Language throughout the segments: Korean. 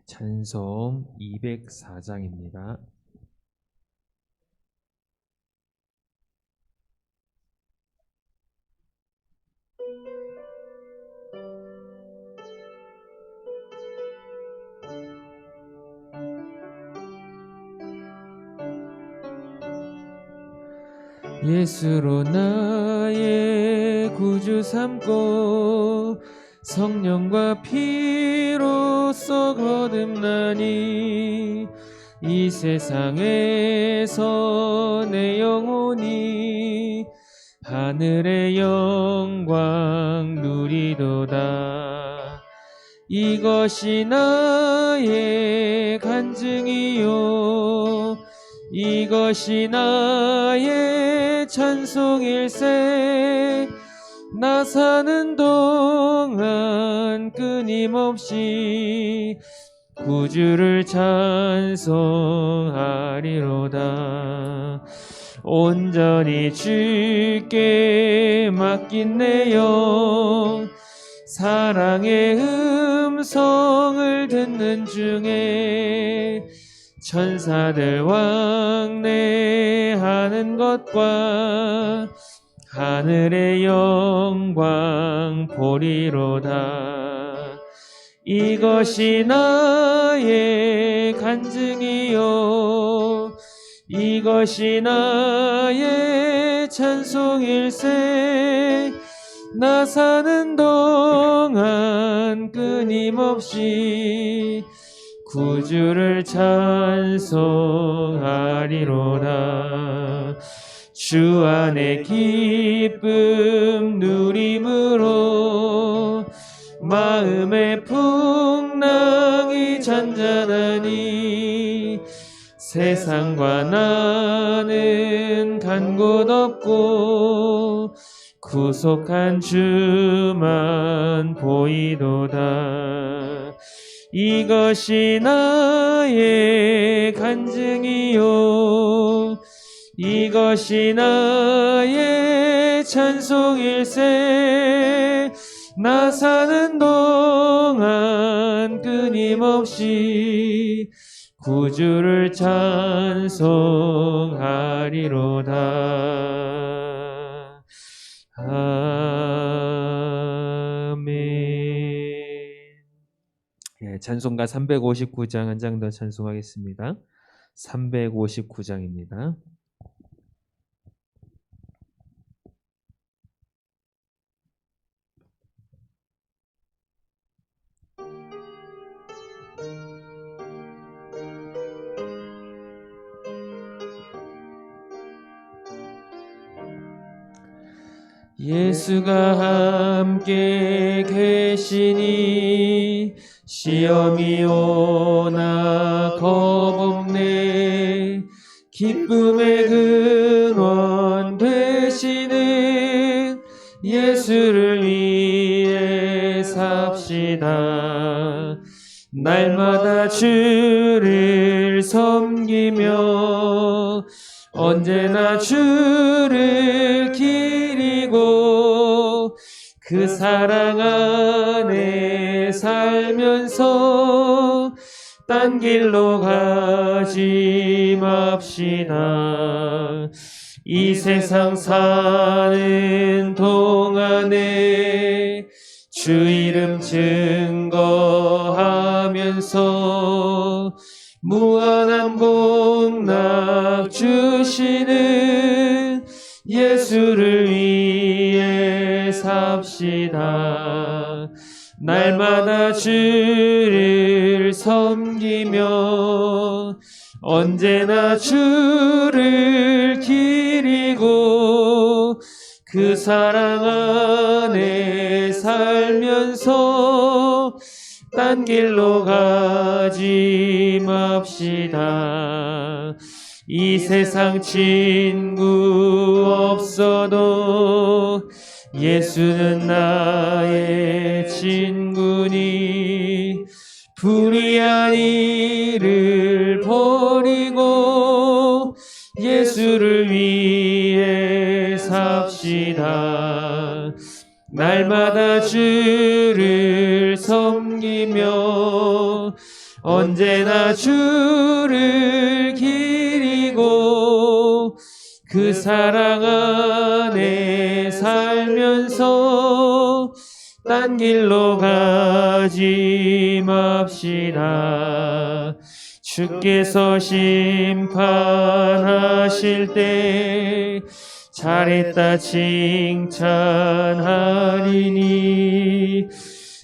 찬송 204장입니다. 예수로 나의 구주 삼고 성령과 피로써 거듭나니 이 세상에서 내 영혼이 하늘의 영광 누리도다. 이것이 나의 간증이요 이것이 나의 찬송일세. 나 사는 동안 끊임없이 구주를 찬송하리로다. 온전히 주께 맡긴 내 영 사랑의 음성을 듣는 중에 천사들 왕래하는 것과 하늘의 영광 보리로다. 이것이 나의 간증이요 이것이 나의 찬송일세. 나 사는 동안 끊임없이 구주를 찬송하리로다. 주 안에 기쁨 누림으로 마음의 풍랑이 잔잔하니 세상과 나는 간 곳 없고 구속한 주만 보이도다. 이것이 나의 간증이요 이것이 나의 찬송일세. 나 사는 동안 끊임없이 구주를 찬송하리로다. 아멘. 찬송가 359장 한 장 더 찬송하겠습니다. 359장입니다. 예수가 함께 계시니 시험이 오나 겁없네. 기쁨의 근원 되시는 예수를 위해 삽시다. 날마다 주를 섬기며 언제나 주를 기리고 그 사랑 안에 살면서 딴 길로 가지 맙시다. 이 세상 사는 동안에 주 이름 증거하면서 무한한 복락 주시는 예수를 위해 삽시다. 날마다 주를 섬기며 언제나 주를 기리고 그 사랑 안에 살면서 딴 길로 가지 맙시다. 이 세상 친구 없어도 예수는 나의 친구니 불의한 일을 버리고 예수를 위해 삽시다. 날마다 주를 섬기며 언제나 주를 기리고 그 사랑 안에 살면서 딴 길로 가지 맙시다. 주께서 심판하실 때 잘했다 칭찬하리니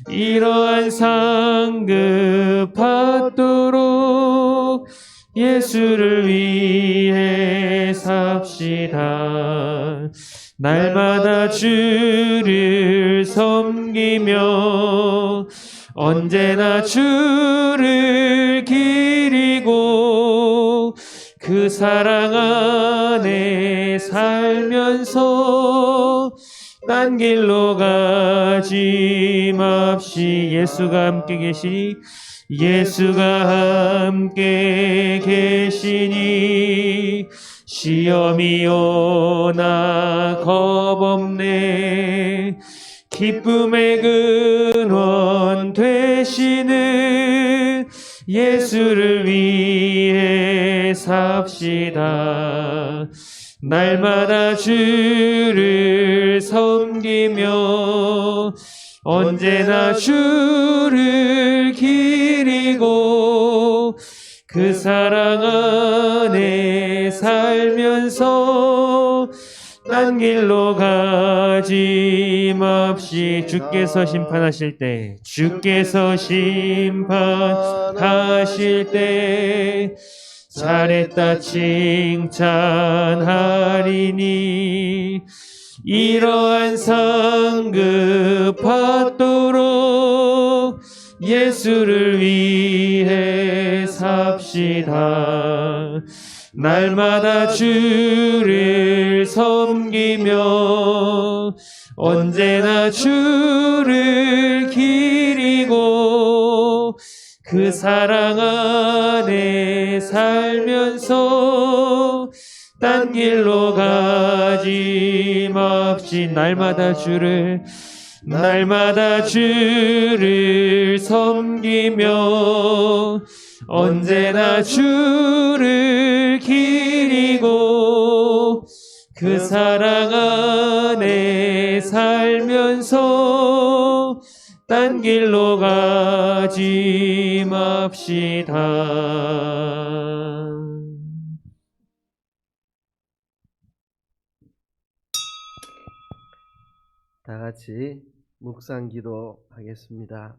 이러한 상급 받도록 예수를 위해 삽시다. 날마다 주를 섬기며 언제나 주를 기리고 그 사랑 안에 살면서 딴 길로 가지 맙시. 예수가 함께 계시니 예수가 함께 계시니 시험이 오나 겁없네. 기쁨의 근원 되시는 예수를 위해 삽시다. 날마다 주를 섬기며 언제나 주를 기리고 그 사랑 안에 살면서 딴 길로 가지 맙시. 주께서 심판하실 때 잘했다 칭찬하리니 이러한 상급 받도록 예수를 위해 삽시다. 날마다 주를 섬기며 언제나 주를 기리고 그 사랑 안에 살면서 딴 길로 가지 맙시. 날마다 주를 섬기며 언제나 주를 기리고 그 사랑 안에 살면서 딴 길로 가지 맙시다. 다 같이 묵상 기도하겠습니다.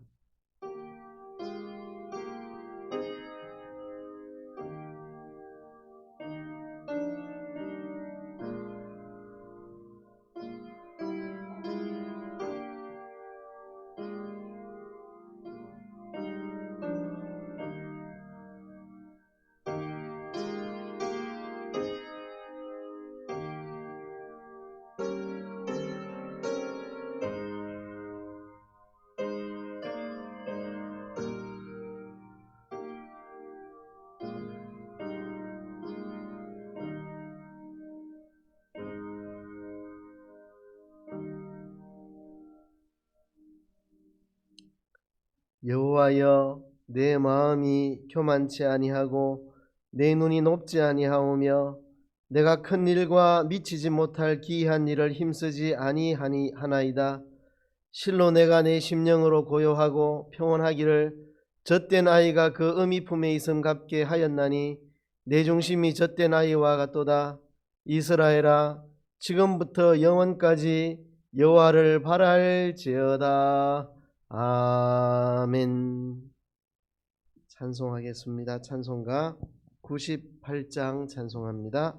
여호와여, 내 마음이 교만치 아니하고 내 눈이 높지 아니하오며 내가 큰 일과 미치지 못할 기이한 일을 힘쓰지 아니하나이다. 실로 내가 내 심령으로 고요하고 평온하기를 젖된 아이가 그 어미 품에 있음같게 하였나니 내 중심이 젖된 아이와 같도다. 이스라엘아, 지금부터 영원까지 여호와를 바랄지어다. 아멘. 찬송하겠습니다. 찬송가 98장 찬송합니다.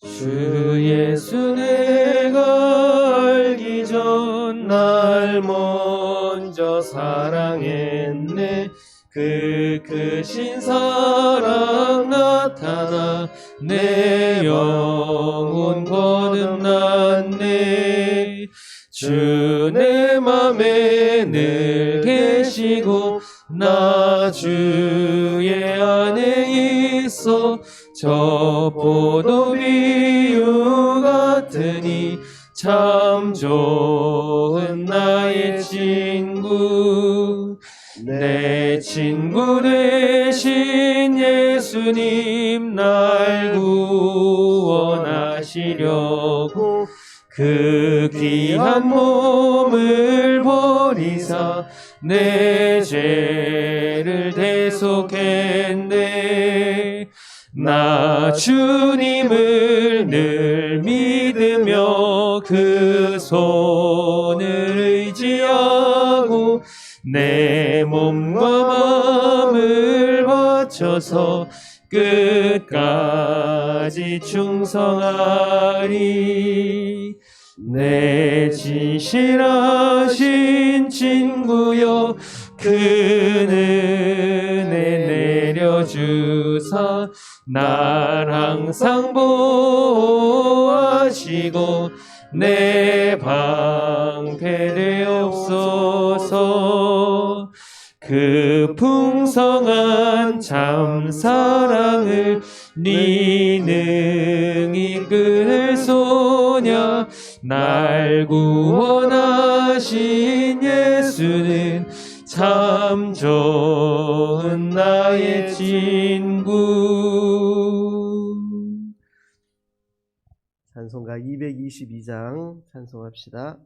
주 예수 내가 알기 전 날 먼저 사랑했네. 그 크신 사랑 나타나 내 영혼 거듭났네. 주 내 맘에 늘 계시고 나 주의 안에 있어 저 포도 비유 같으니 참 좋은 나의 친구 내 친구 되신 예수님 날 구원하시려고 그 귀한 몸을 버리사 내 죄를 대속했네 나 주님을 늘 믿으며 그 손을 의지하고 내 몸과 마음을 바쳐서 끝까지 충성하리 내 진실하신 친구여 그 은혜 내려주사 날 항상 보호하시고 내 방패되옵소서 그 풍성한 참 사랑을 네 능히 끊을 소냐 날 구원하신 예수는 참 좋은 나의 친구. 찬송가 222장 찬송합시다.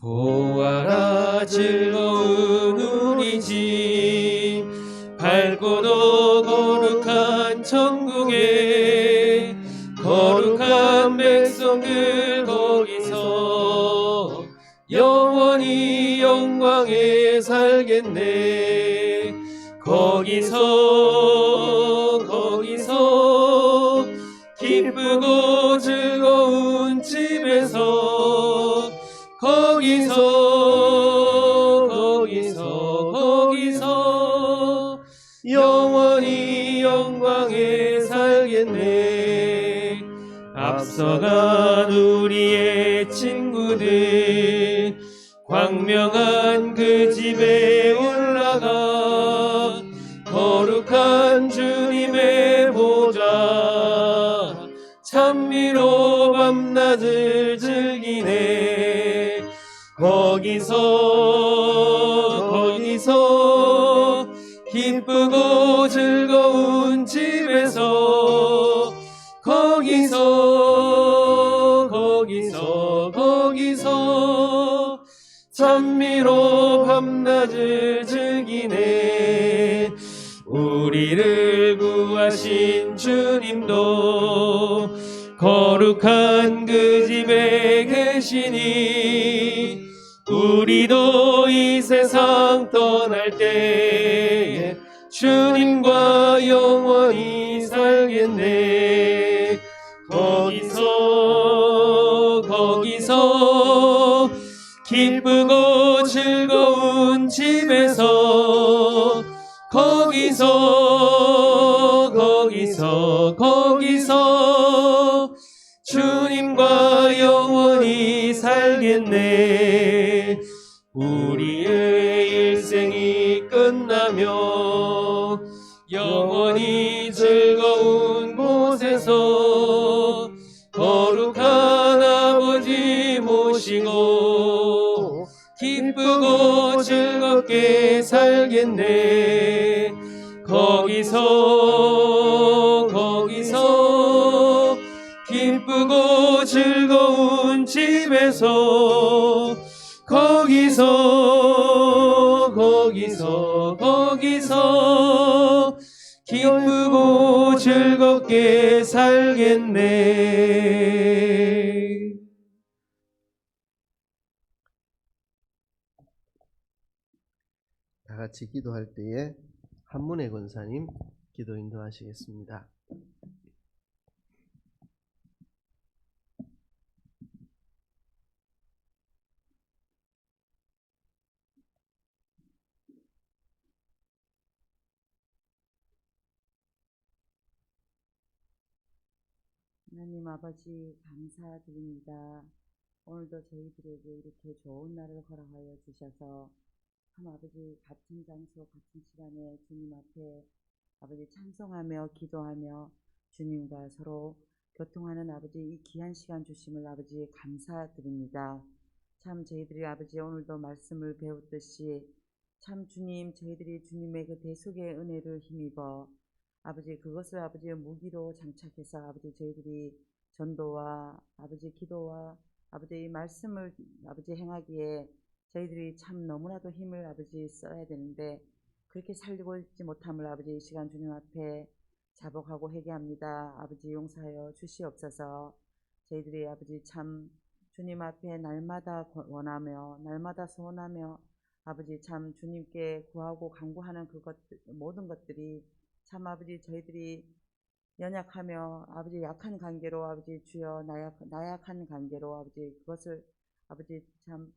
보아라 즐거운 우리 집 밝고도 거룩한 천국에 거룩한 백성들 거기서 영원히 영광에 살겠네 거기서 기쁘고 즐거운 집에서 거기서 영원히 영광에 살겠네 앞서간 우리의 친구들 광명한 그 집에 올라가 거룩한 주님의 보좌 찬미로 밤낮을 즐기네 거기서 기쁘고 즐거운 집에서 거기서 찬미로 밤낮을 즐기네 우리를 구하신 주님도 거룩한 그 집에 계시니 우리도 이 세상 떠날 때에 주님과 영원히 살겠네 거기서 기쁘고 즐거운 집에서 거기서 주님과 영원히 살겠네 우리의 일생이 끝나며 영원히 즐거운 곳에서 거룩한 아버지 모시고 기쁘고 즐겁게 살겠네 거기서 기쁘고 즐거운 집에서 거기서 기쁘고 즐겁게 살겠네. 다 같이 기도할 때에 한문혜 권사님 기도 인도하시겠습니다. 하나님 아버지 감사드립니다. 오늘도 저희들에게 이렇게 좋은 날을 허락하여 주셔서 참 아버지 같은 장소 같은 시간에 주님 앞에 아버지 찬송하며 기도하며 주님과 서로 교통하는 아버지 이 귀한 시간 주심을 아버지 감사드립니다. 참 저희들이 아버지 오늘도 말씀을 배웠듯이 참 주님 저희들이 주님의 그 대속의 은혜를 힘입어 아버지 그것을 아버지의 무기로 장착해서 아버지 저희들이 전도와 아버지 기도와 아버지 이 말씀을 아버지 행하기에 저희들이 참 너무나도 힘을 아버지 써야 되는데 그렇게 살리고 있지 못함을 아버지 이 시간 주님 앞에 자복하고 회개합니다. 아버지 용서하여 주시옵소서. 저희들이 아버지 참 주님 앞에 날마다 원하며 날마다 소원하며 아버지 참 주님께 구하고 간구하는 모든 것들이 참 아버지 저희들이 연약하며 아버지 약한 관계로 아버지 주여 나약한 관계로 아버지 그것을 아버지 참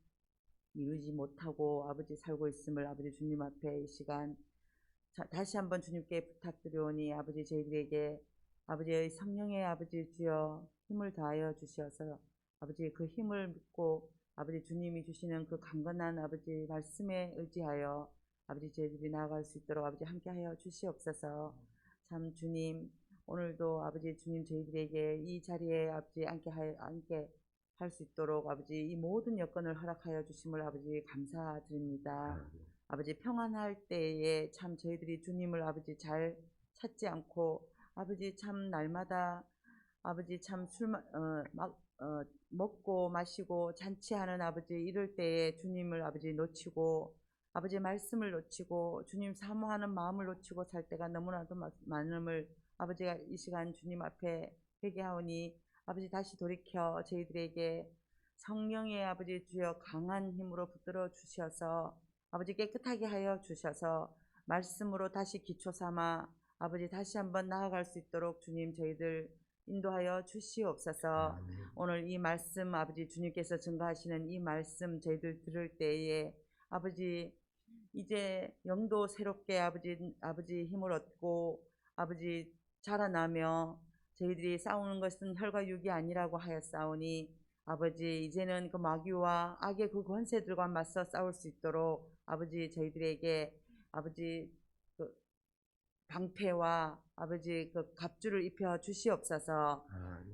이루지 못하고 아버지 살고 있음을 아버지 주님 앞에 이 시간 다시 한번 주님께 부탁드리오니 아버지 저희들에게 아버지의 성령의 아버지 주여 힘을 다하여 주시어서 아버지 그 힘을 믿고 아버지 주님이 주시는 그 강건한 아버지 말씀에 의지하여 아버지 저희들이 나아갈 수 있도록 아버지 함께하여 주시옵소서. 참 주님 오늘도 아버지 주님 저희들에게 이 자리에 아버지 함께 할 수 있도록 아버지 이 모든 여건을 허락하여 주심을 아버지 감사드립니다. 아버지 평안할 때에 참 저희들이 주님을 아버지 잘 찾지 않고 아버지 참 날마다 아버지 참 먹고 마시고 잔치하는 아버지 이럴 때에 주님을 아버지 놓치고 아버지 말씀을 놓치고 주님 사모하는 마음을 놓치고 살 때가 너무나도 많음을 아버지가 이 시간 주님 앞에 회개하오니 아버지 다시 돌이켜 저희들에게 성령의 아버지 주여 강한 힘으로 붙들어 주셔서 아버지 깨끗하게 하여 주셔서 말씀으로 다시 기초 삼아 아버지 다시 한번 나아갈 수 있도록 주님 저희들 인도하여 주시옵소서. 오늘 이 말씀 아버지 주님께서 증거하시는 이 말씀 저희들 들을 때에 아버지 이제 영도 새롭게 아버지 힘을 얻고 아버지 자라나며 저희들이 싸우는 것은 혈과 육이 아니라고 하였사오니 아버지 이제는 그 마귀와 악의 그 권세들과 맞서 싸울 수 있도록 아버지 저희들에게 아버지 그 방패와 아버지 그 갑주를 입혀 주시옵소서.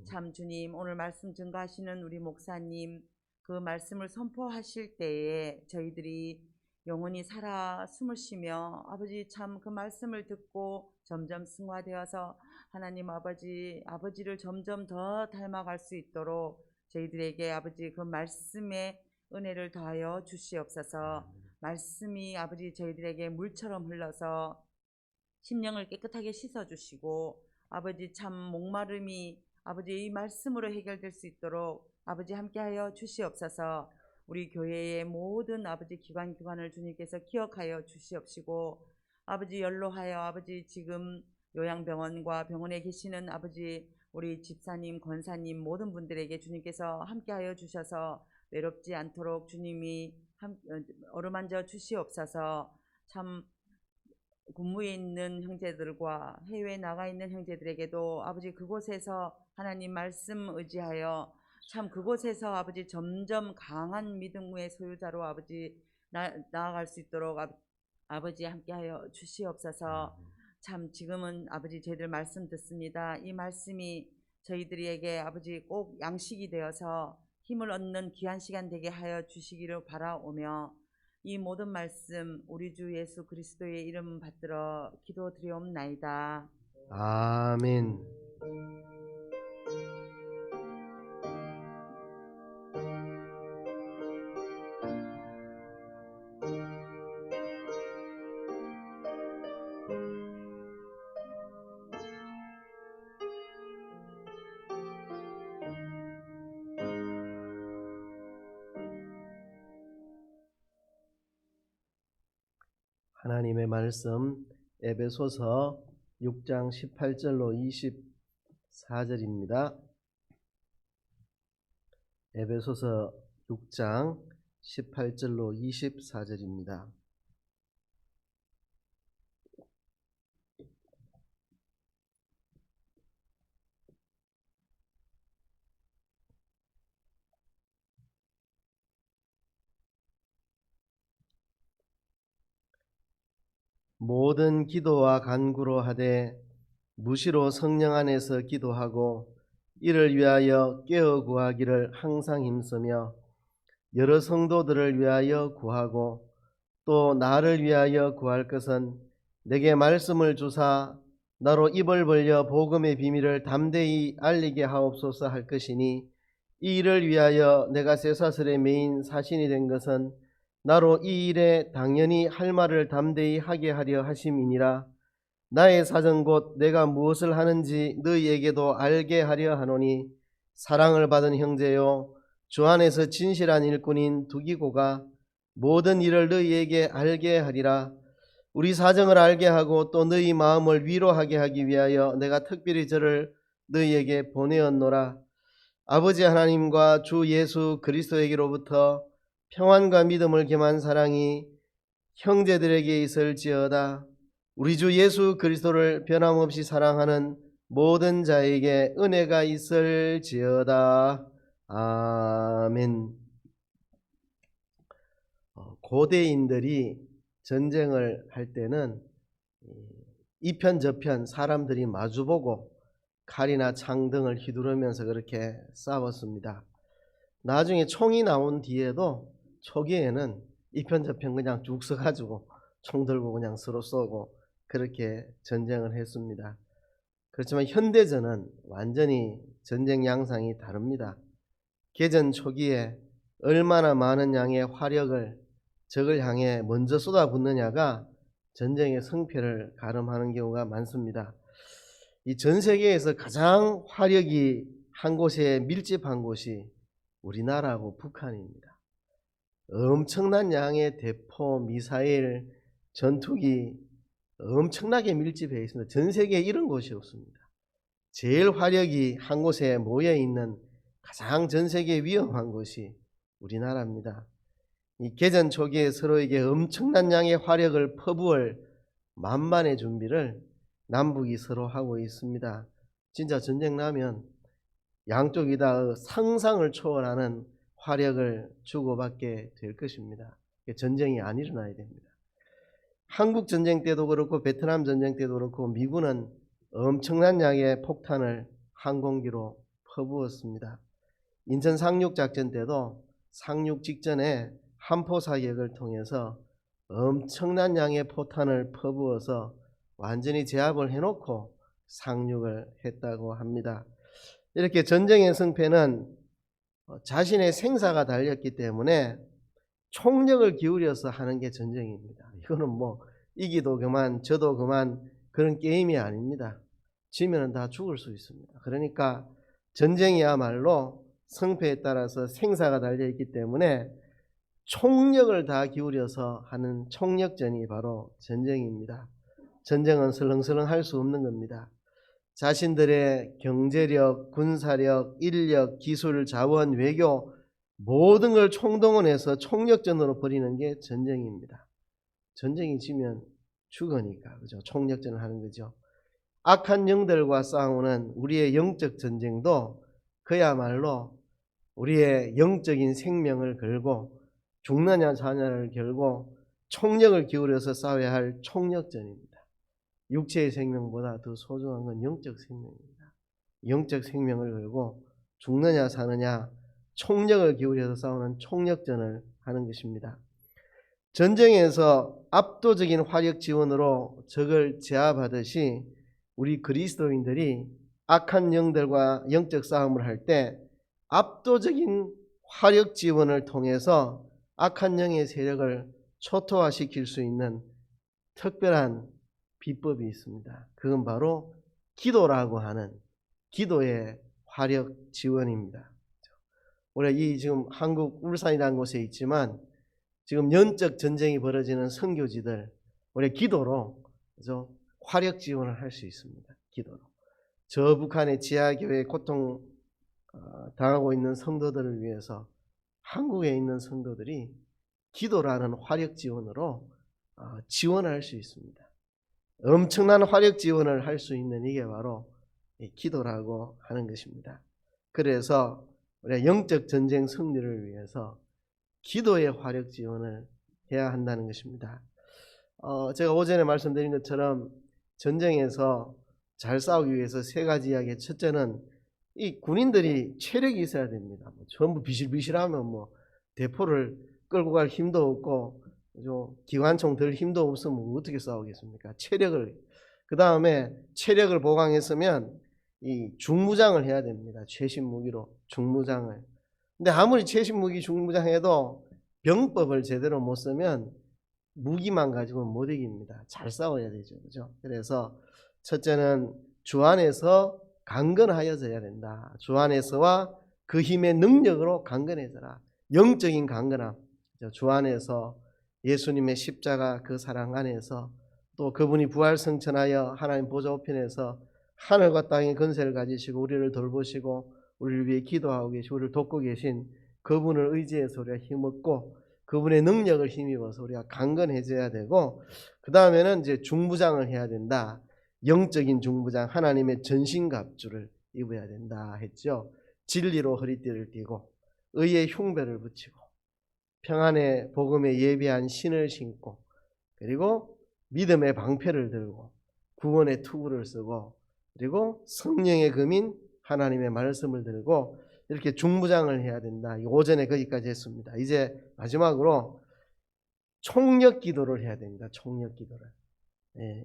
참 주님 오늘 말씀 증거하시는 우리 목사님 그 말씀을 선포하실 때에 저희들이 영혼이 살아 숨을 쉬며 아버지 참 그 말씀을 듣고 점점 승화되어서 하나님 아버지를 점점 더 닮아갈 수 있도록 저희들에게 아버지 그 말씀의 은혜를 더하여 주시옵소서. 말씀이 아버지 저희들에게 물처럼 흘러서 심령을 깨끗하게 씻어주시고 아버지 참 목마름이 아버지 이 말씀으로 해결될 수 있도록 아버지 함께하여 주시옵소서. 우리 교회의 모든 아버지 기관을 주님께서 기억하여 주시옵시고 아버지 연로하여 아버지 지금 요양병원과 병원에 계시는 아버지 우리 집사님 권사님 모든 분들에게 주님께서 함께하여 주셔서 외롭지 않도록 주님이 어루만져 주시옵소서. 참 군무에 있는 형제들과 해외에 나가 있는 형제들에게도 아버지 그곳에서 하나님 말씀 의지하여 참 그곳에서 아버지 점점 강한 믿음의 소유자로 아버지 나아갈 수 있도록 아버지 함께하여 주시옵소서. 참 지금은 아버지 저희들 말씀 듣습니다. 이 말씀이 저희들에게 아버지 꼭 양식이 되어서 힘을 얻는 귀한 시간 되게 하여 주시기를 바라오며 이 모든 말씀 우리 주 예수 그리스도의 이름 받들어 기도드리옵나이다. 아멘. 하나님의 말씀 에베소서 6장 18절로 24절입니다. 에베소서 6장 18절로 24절입니다. 모든 기도와 간구로 하되 무시로 성령 안에서 기도하고 이를 위하여 깨어 구하기를 항상 힘쓰며 여러 성도들을 위하여 구하고 또 나를 위하여 구할 것은 내게 말씀을 주사 나로 입을 벌려 복음의 비밀을 담대히 알리게 하옵소서 할 것이니 이 일을 위하여 내가 쇠사슬에 매인 사신이 된 것은 나로 이 일에 당연히 할 말을 담대히 하게 하려 하심이니라. 나의 사정 곧 내가 무엇을 하는지 너희에게도 알게 하려 하노니 사랑을 받은 형제요 주 안에서 진실한 일꾼인 두기고가 모든 일을 너희에게 알게 하리라. 우리 사정을 알게 하고 또 너희 마음을 위로하게 하기 위하여 내가 특별히 저를 너희에게 보내었노라. 아버지 하나님과 주 예수 그리스도에게로부터 평안과 믿음을 겸한 사랑이 형제들에게 있을지어다. 우리 주 예수 그리스도를 변함없이 사랑하는 모든 자에게 은혜가 있을지어다. 아멘. 고대인들이 전쟁을 할 때는 이편 저편 사람들이 마주보고 칼이나 창 등을 휘두르면서 그렇게 싸웠습니다. 나중에 총이 나온 뒤에도 초기에는 이편 저편 그냥 쭉 서가지고 총 들고 그냥 서로 쏘고 그렇게 전쟁을 했습니다. 그렇지만 현대전은 완전히 전쟁 양상이 다릅니다. 개전 초기에 얼마나 많은 양의 화력을 적을 향해 먼저 쏟아붓느냐가 전쟁의 승패를 가름하는 경우가 많습니다. 이 전 세계에서 가장 화력이 한 곳에 밀집한 곳이 우리나라하고 북한입니다. 엄청난 양의 대포, 미사일, 전투기 엄청나게 밀집해 있습니다. 전 세계에 이런 곳이 없습니다. 제일 화력이 한 곳에 모여 있는 가장 전 세계에 위험한 곳이 우리나라입니다. 이 개전 초기에 서로에게 엄청난 양의 화력을 퍼부을 만반의 준비를 남북이 서로 하고 있습니다. 진짜 전쟁 나면 양쪽이 다 상상을 초월하는 화력을 주고받게 될 것입니다. 전쟁이 안 일어나야 됩니다. 한국 전쟁 때도 그렇고 베트남 전쟁 때도 그렇고 미군은 엄청난 양의 폭탄을 항공기로 퍼부었습니다. 인천 상륙 작전 때도 상륙 직전에 함포 사격을 통해서 엄청난 양의 포탄을 퍼부어서 완전히 제압을 해놓고 상륙을 했다고 합니다. 이렇게 전쟁의 승패는 자신의 생사가 달렸기 때문에 총력을 기울여서 하는 게 전쟁입니다. 이거는 뭐 이기도 그만 져도 그만 그런 게임이 아닙니다. 지면은 다 죽을 수 있습니다. 그러니까 전쟁이야말로 승패에 따라서 생사가 달려있기 때문에 총력을 다 기울여서 하는 총력전이 바로 전쟁입니다. 전쟁은 설렁설렁 할 수 없는 겁니다. 자신들의 경제력, 군사력, 인력, 기술, 자원, 외교 모든 걸 총동원해서 총력전으로 벌이는 게 전쟁입니다. 전쟁이 지면 죽으니까 그죠? 총력전을 하는 거죠. 악한 영들과 싸우는 우리의 영적 전쟁도 그야말로 우리의 영적인 생명을 걸고 죽느냐 사냐를 걸고 총력을 기울여서 싸워야 할 총력전입니다. 육체의 생명보다 더 소중한 건 영적 생명입니다. 영적 생명을 걸고 죽느냐 사느냐 총력을 기울여서 싸우는 총력전을 하는 것입니다. 전쟁에서 압도적인 화력 지원으로 적을 제압하듯이 우리 그리스도인들이 악한 영들과 영적 싸움을 할 때 압도적인 화력 지원을 통해서 악한 영의 세력을 초토화시킬 수 있는 특별한 비법이 있습니다. 그건 바로 기도라고 하는 기도의 화력 지원입니다. 우리가 이 지금 한국 울산이라는 곳에 있지만 지금 영적 전쟁이 벌어지는 선교지들 우리 기도로 그죠? 화력 지원을 할 수 있습니다. 기도로. 저 북한의 지하교회에 고통 당하고 있는 성도들을 위해서 한국에 있는 성도들이 기도라는 화력 지원으로 지원할 수 있습니다. 엄청난 화력 지원을 할 수 있는 이게 바로 기도라고 하는 것입니다. 그래서 우리가 영적 전쟁 승리를 위해서 기도의 화력 지원을 해야 한다는 것입니다. 제가 오전에 말씀드린 것처럼 전쟁에서 잘 싸우기 위해서 세 가지 이야기. 첫째는 이 군인들이 체력이 있어야 됩니다. 전부 비실비실하면 대포를 끌고 갈 힘도 없고 기관총 들 힘도 없으면 어떻게 싸우겠습니까? 그 다음에 체력을 보강했으면 이 중무장을 해야 됩니다. 최신 무기로 중무장을. 근데 아무리 최신 무기 중무장해도 병법을 제대로 못 쓰면 무기만 가지고는 못 이깁니다. 잘 싸워야 되죠. 그죠? 그래서 첫째는 주 안에서 강건하여져야 된다. 주 안에서와 그 힘의 능력으로 강건해져라. 영적인 강건함. 주 안에서 예수님의 십자가 그 사랑 안에서 또 그분이 부활승천하여 하나님 보좌 우편에서 하늘과 땅의 권세를 가지시고 우리를 돌보시고 우리를 위해 기도하고 계시고 우리를 돕고 계신 그분을 의지해서 우리가 힘없고 그분의 능력을 힘입어서 우리가 강건해져야 되고, 그 다음에는 이제 중무장을 해야 된다. 영적인 중무장, 하나님의 전신갑주를 입어야 된다 했죠. 진리로 허리띠를 띠고 의의 흉배를 붙이고 평안의 복음에 예비한 신을 신고 그리고 믿음의 방패를 들고 구원의 투구를 쓰고 그리고 성령의 금인 하나님의 말씀을 들고 이렇게 중무장을 해야 된다. 오전에 거기까지 했습니다. 이제 마지막으로 총력 기도를 해야 됩니다. 총력 기도를.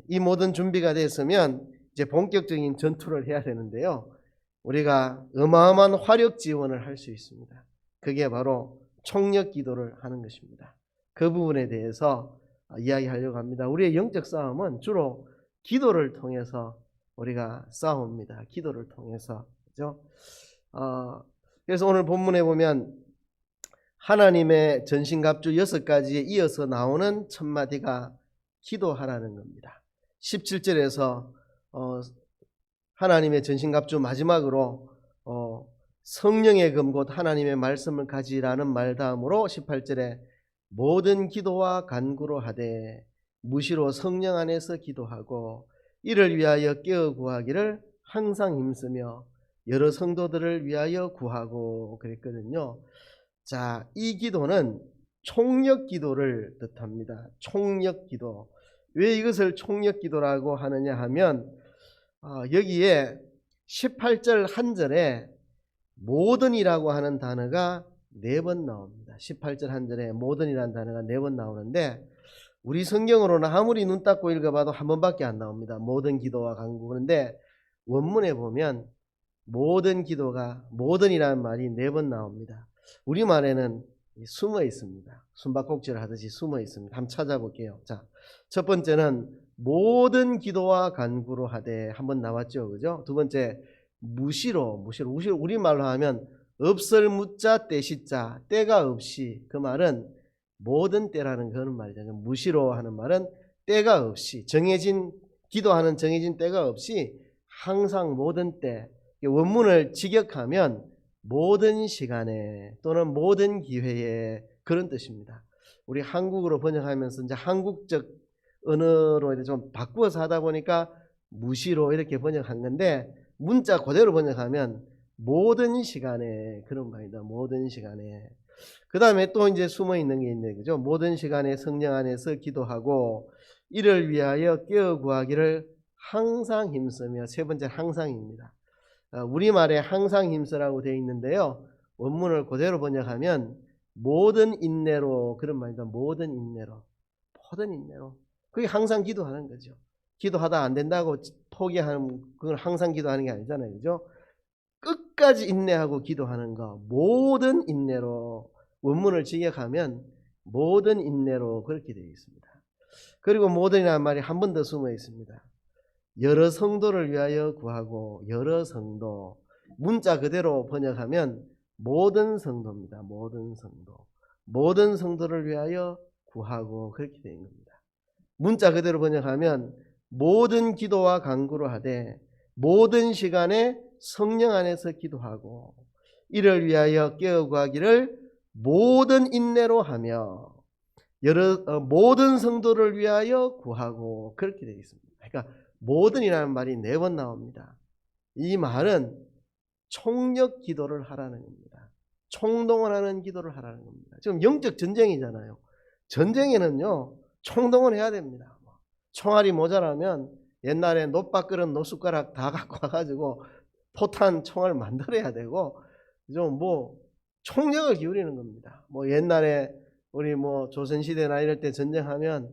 이 모든 준비가 됐으면 이제 본격적인 전투를 해야 되는데요. 우리가 어마어마한 화력 지원을 할 수 있습니다. 그게 바로 총력 기도를 하는 것입니다. 그 부분에 대해서 이야기하려고 합니다. 우리의 영적 싸움은 주로 기도를 통해서 우리가 싸웁니다. 기도를 통해서. 그죠? 그래서 오늘 본문에 보면 하나님의 전신갑주 6가지에 이어서 나오는 첫 마디가 기도하라는 겁니다. 17절에서 하나님의 전신갑주 마지막으로 성령의 금 곧 하나님의 말씀을 가지라는 말 다음으로 18절에 모든 기도와 간구로 하되 무시로 성령 안에서 기도하고 이를 위하여 깨어 구하기를 항상 힘쓰며 여러 성도들을 위하여 구하고 그랬거든요. 자, 이 기도는 총력 기도를 뜻합니다. 총력 기도. 왜 이것을 총력 기도라고 하느냐 하면 여기에 18절 한 절에 모든이라고 하는 단어가 4번 나옵니다. 18절 한 절에 모든이라는 단어가 4번 나오는데 우리 성경으로는 아무리 눈 닦고 읽어봐도 한 번밖에 안 나옵니다. 모든 기도와 간구. 그런데 원문에 보면 모든 기도가 모든이라는 말이 4번 나옵니다. 우리말에는 숨어 있습니다. 숨바꼭질 하듯이 숨어 있습니다. 한번 찾아볼게요. 자, 첫 번째는 모든 기도와 간구로 하되 한번 나왔죠. 그죠? 두 번째 무시로 우리말로 하면 없을 무자 때시자 때가 없이, 그 말은 모든 때라는 그런 말이잖아요. 무시로 하는 말은 때가 없이 기도하는 정해진 때가 없이 항상 모든 때, 원문을 직역하면 모든 시간에 또는 모든 기회에 그런 뜻입니다. 우리 한국어로 번역하면서 이제 한국적 언어로 좀 바꾸어서 하다 보니까 무시로 이렇게 번역한 건데 문자 그대로 번역하면 모든 시간에 그런 말이다. 모든 시간에. 그 다음에 또 이제 숨어 있는 게 있네. 그죠? 모든 시간에 성령 안에서 기도하고 이를 위하여 깨어 구하기를 항상 힘쓰며. 세 번째 항상입니다. 우리말에 항상 힘쓰라고 되어 있는데요. 원문을 그대로 번역하면 모든 인내로 그런 말이다. 모든 인내로. 그게 항상 기도하는 거죠. 기도하다 안 된다고 포기하는 그건 항상 기도하는 게 아니잖아요. 그죠? 끝까지 인내하고 기도하는 거. 모든 인내로. 원문을 직역하면 모든 인내로 그렇게 되어 있습니다. 그리고 모든이라는 말이 한 번 더 숨어 있습니다. 여러 성도를 위하여 구하고. 여러 성도. 문자 그대로 번역하면 모든 성도입니다. 모든 성도. 모든 성도를 위하여 구하고 그렇게 되는 겁니다. 문자 그대로 번역하면 모든 기도와 간구로 하되 모든 시간에 성령 안에서 기도하고 이를 위하여 깨어 구하기를 모든 인내로 하며 모든 성도를 위하여 구하고 그렇게 되어 있습니다. 그러니까 모든이라는 말이 4번 나옵니다. 이 말은 총력 기도를 하라는 겁니다. 총동원하는 기도를 하라는 겁니다. 지금 영적 전쟁이잖아요. 전쟁에는요 총동원 해야 됩니다. 총알이 모자라면 옛날에 노빠그릇 노숟가락 다 갖고 와가지고 포탄 총알 만들어야 되고 좀 총력을 기울이는 겁니다. 옛날에 우리 조선시대나 이럴 때 전쟁하면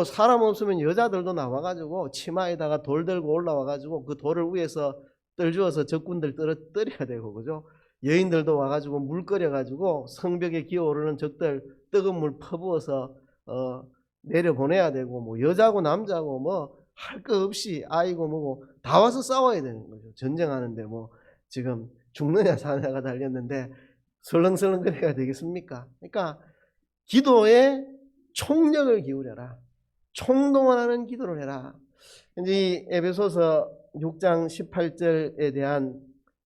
사람 없으면 여자들도 나와가지고 치마에다가 돌 들고 올라와가지고 그 돌을 위에서 떨주어서 적군들 떨어뜨려야 되고, 그죠? 여인들도 와가지고 물 끓여가지고 성벽에 기어오르는 적들 뜨거운 물 퍼부어서 내려보내야 되고, 여자고 남자고 할 거 없이 아이고 뭐고 다 와서 싸워야 되는 거죠. 전쟁하는데 지금 죽느냐 사느냐가 달렸는데 설렁설렁 그래야 되겠습니까? 그러니까 기도에 총력을 기울여라. 총동원하는 기도를 해라. 이제 이 에베소서 6장 18절에 대한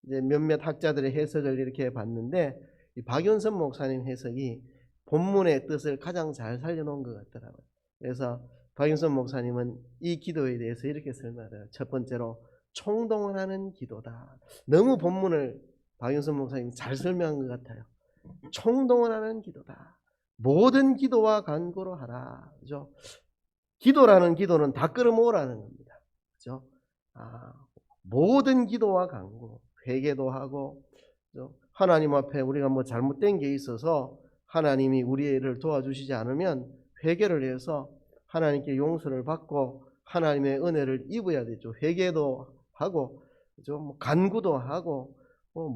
이제 몇몇 학자들의 해석을 이렇게 봤는데, 이 박윤선 목사님 해석이 본문의 뜻을 가장 잘 살려놓은 것 같더라고요. 그래서 박윤선 목사님은 이 기도에 대해서 이렇게 설명해요. 첫 번째로 총동원하는 기도다. 너무 본문을 박윤선 목사님이 잘 설명한 것 같아요. 총동원하는 기도다. 모든 기도와 간구로 하라. 그죠? 기도라는 기도는 다 끌어모으라는 겁니다. 그죠? 모든 기도와 간구, 회개도 하고, 그죠? 하나님 앞에 우리가 잘못된 게 있어서 하나님이 우리를 도와주시지 않으면 회개를 해서 하나님께 용서를 받고 하나님의 은혜를 입어야 되죠. 회개도 하고, 그죠? 간구도 하고,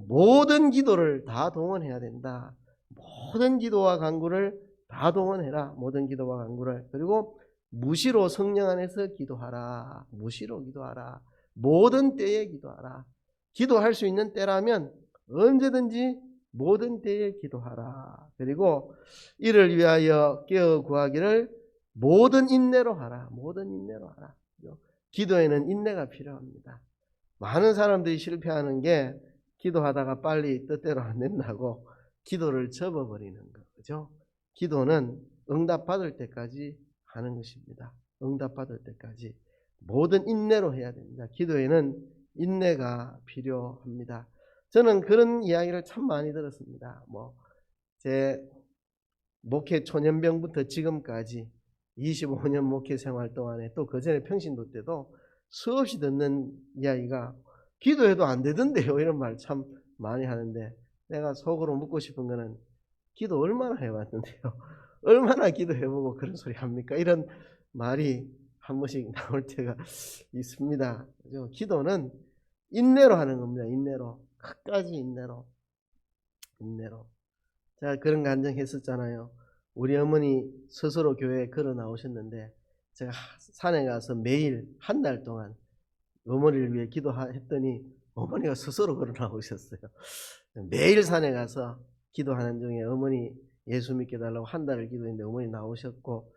모든 기도를 다 동원해야 된다. 모든 기도와 간구를 다 동원해라. 모든 기도와 간구를. 그리고 무시로 성령 안에서 기도하라. 무시로 기도하라. 모든 때에 기도하라. 기도할 수 있는 때라면 언제든지 모든 때에 기도하라. 그리고 이를 위하여 깨어 구하기를 모든 인내로 하라. 모든 인내로 하라. 기도에는 인내가 필요합니다. 많은 사람들이 실패하는 게 기도하다가 빨리 뜻대로 안 된다고 기도를 접어버리는 거죠. 기도는 응답받을 때까지 하는 것입니다. 응답받을 때까지 모든 인내로 해야 됩니다. 기도에는 인내가 필요합니다. 저는 그런 이야기를 참 많이 들었습니다. 제 목회 초년병부터 지금까지 25년 목회 생활 동안에 또 그전에 평신도 때도 수없이 듣는 이야기가 기도해도 안 되던데요. 이런 말 참 많이 하는데, 내가 속으로 묻고 싶은 거는 기도 얼마나 해봤는데요. 얼마나 기도해보고 그런 소리 합니까? 이런 말이 한 번씩 나올 때가 있습니다. 그죠? 기도는 인내로 하는 겁니다. 인내로. 끝까지 인내로. 제가 그런 간증 했었잖아요. 우리 어머니 스스로 교회에 걸어 나오셨는데, 제가 산에 가서 매일 한 달 동안 어머니를 위해 기도했더니 어머니가 스스로 걸어 나오셨어요. 매일 산에 가서 기도하는 중에 어머니 예수 믿게 달라고 한 달을 기도했는데 어머니 나오셨고,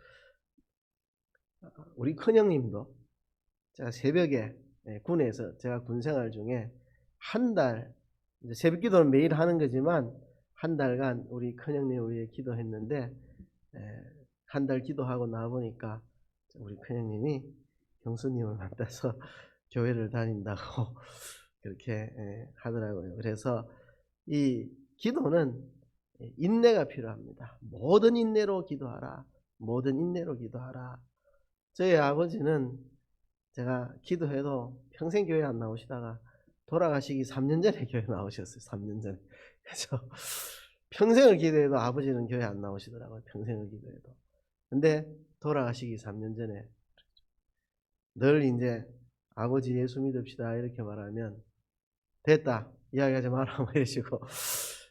우리 큰형님도 제가 새벽에 군에서 제가 군 생활 중에 한 달, 새벽 기도는 매일 하는 거지만 한 달간 우리 큰형님을 위해 기도했는데, 한 달 기도하고 나보니까 우리 큰형님이 경수님을 만나서 교회를 다닌다고 그렇게 하더라고요. 그래서 이 기도는 인내가 필요합니다. 모든 인내로 기도하라. 모든 인내로 기도하라. 저희 아버지는 제가 기도해도 평생 교회 안 나오시다가 돌아가시기 3년 전에 교회 나오셨어요. 3년 전에. 그래서 평생을 기도해도 아버지는 교회 안 나오시더라고요. 평생을 기도해도. 근데 돌아가시기 3년 전에 늘 이제 아버지 예수 믿읍시다 이렇게 말하면 됐다 이야기하지 마라 뭐 이러시고,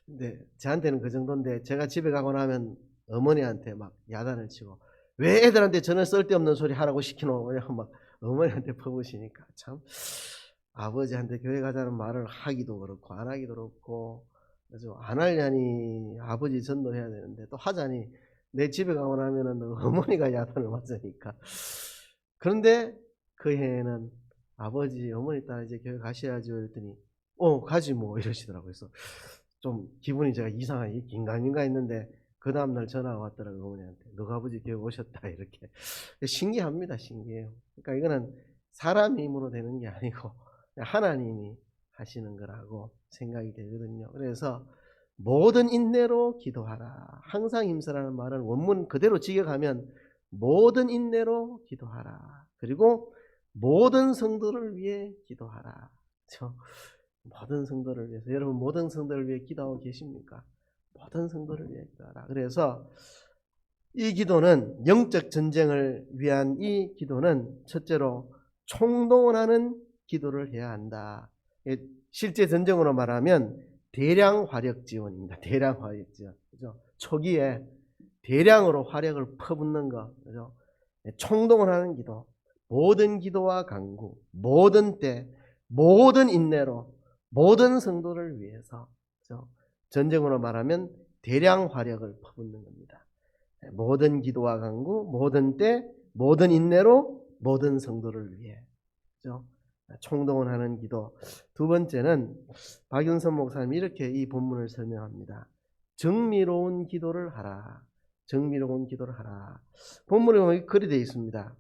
근데 저한테는 그 정도인데 제가 집에 가고 나면 어머니한테 막 야단을 치고 왜 애들한테 저는 쓸데없는 소리 하라고 시키노 막 어머니한테 퍼부으시니까 참 아버지한테 교회 가자는 말을 하기도 그렇고 안 하기도 그렇고, 그래서 안 하려니 아버지 전도해야 되는데 또 하자니 내 집에 가고 나면은 어머니가 야단을 맞으니까. 그런데 그 해에는 아버지 어머니 따라 이제 교회 가셔야죠 했더니 가지 뭐 이러시더라고요. 그래서 좀 기분이 제가 이상하게 긴가민가 했는데 그 다음날 전화가 왔더라고요. 어머니한테 너가 아버지 교회 오셨다 이렇게. 신기합니다. 신기해요. 그러니까 이거는 사람 힘으로 되는 게 아니고 하나님이 하시는 거라고 생각이 되거든요. 그래서 모든 인내로 기도하라. 항상 힘쓰라는 말은 원문 그대로 직역하면 모든 인내로 기도하라. 그리고 모든 성도를 위해 기도하라. 모든 성도를 위해서. 여러분 모든 성도를 위해 기도하고 계십니까? 모든 성도를 위해 기도하라. 그래서 이 기도는, 영적 전쟁을 위한 이 기도는 첫째로 총동원하는 기도를 해야 한다. 실제 전쟁으로 말하면 대량 화력 지원입니다. 대량 화력 지원. 그죠? 초기에 대량으로 화력을 퍼붓는 거. 그죠? 총동원하는 기도. 모든 기도와 간구, 모든 때, 모든 인내로, 모든 성도를 위해서. 그죠? 전쟁으로 말하면 대량 화력을 퍼붓는 겁니다. 모든 기도와 간구, 모든 때, 모든 인내로, 모든 성도를 위해. 그죠? 총동원하는 기도. 두 번째는 박윤선 목사님이 이렇게 이 본문을 설명합니다. 정미로운 기도를 하라. 정미로운 기도를 하라. 본문에 보면 글이 되어 있습니다.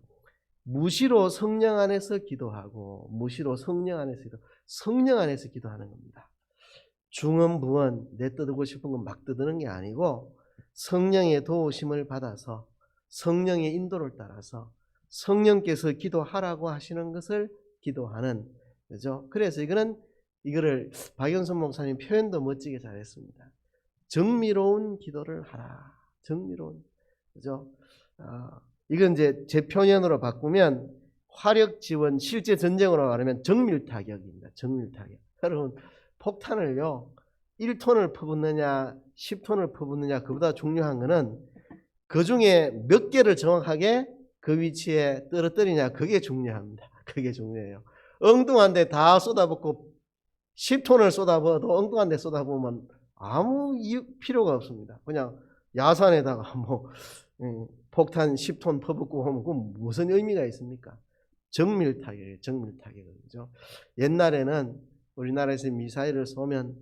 무시로 성령 안에서 기도하고, 무시로 성령 안에서 기도. 성령 안에서 기도하는 겁니다. 중언부언 내떠드고 싶은 건 막 떠드는 게 아니고 성령의 도우심을 받아서 성령의 인도를 따라서 성령께서 기도하라고 하시는 것을 기도하는 거죠. 그래서 이거를 박연선 목사님 표현도 멋지게 잘했습니다. 정미로운 기도를 하라. 정미로운, 그죠? 이건 이제 제 표현으로 바꾸면 화력 지원, 실제 전쟁으로 말하면 정밀 타격입니다. 정밀 타격. 여러분 폭탄을요 1톤을 퍼붓느냐 10톤을 퍼붓느냐 그보다 중요한 거는 그 중에 몇 개를 정확하게 그 위치에 떨어뜨리냐, 그게 중요합니다. 그게 중요해요. 엉뚱한 데 다 쏟아붓고 10톤을 쏟아부어도 엉뚱한 데 쏟아부으면 아무 필요가 없습니다. 그냥 야산에다가 폭탄 10톤 퍼붓고 하면 그건 무슨 의미가 있습니까? 정밀 타격이에요. 정밀 타격이죠. 옛날에는 우리나라에서 미사일을 쏘면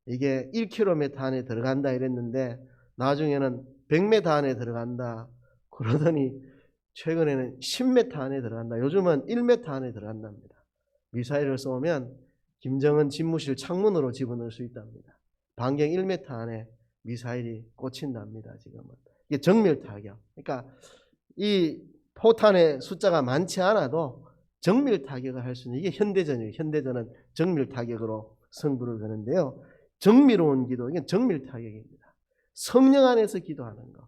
이게 1km 안에 들어간다 이랬는데 나중에는 100m 안에 들어간다 그러더니 최근에는 10m 안에 들어간다. 요즘은 1m 안에 들어간답니다. 미사일을 쏘면 김정은 집무실 창문으로 집어넣을 수 있답니다. 반경 1m 안에 미사일이 꽂힌답니다. 지금은. 이게 정밀 타격. 그러니까 이 포탄의 숫자가 많지 않아도 정밀 타격을 할 수 있는, 이게 현대전이에요. 현대전은 정밀 타격으로 승부를 거는데요. 정밀로운 기도, 이게 정밀 타격입니다. 성령 안에서 기도하는 거.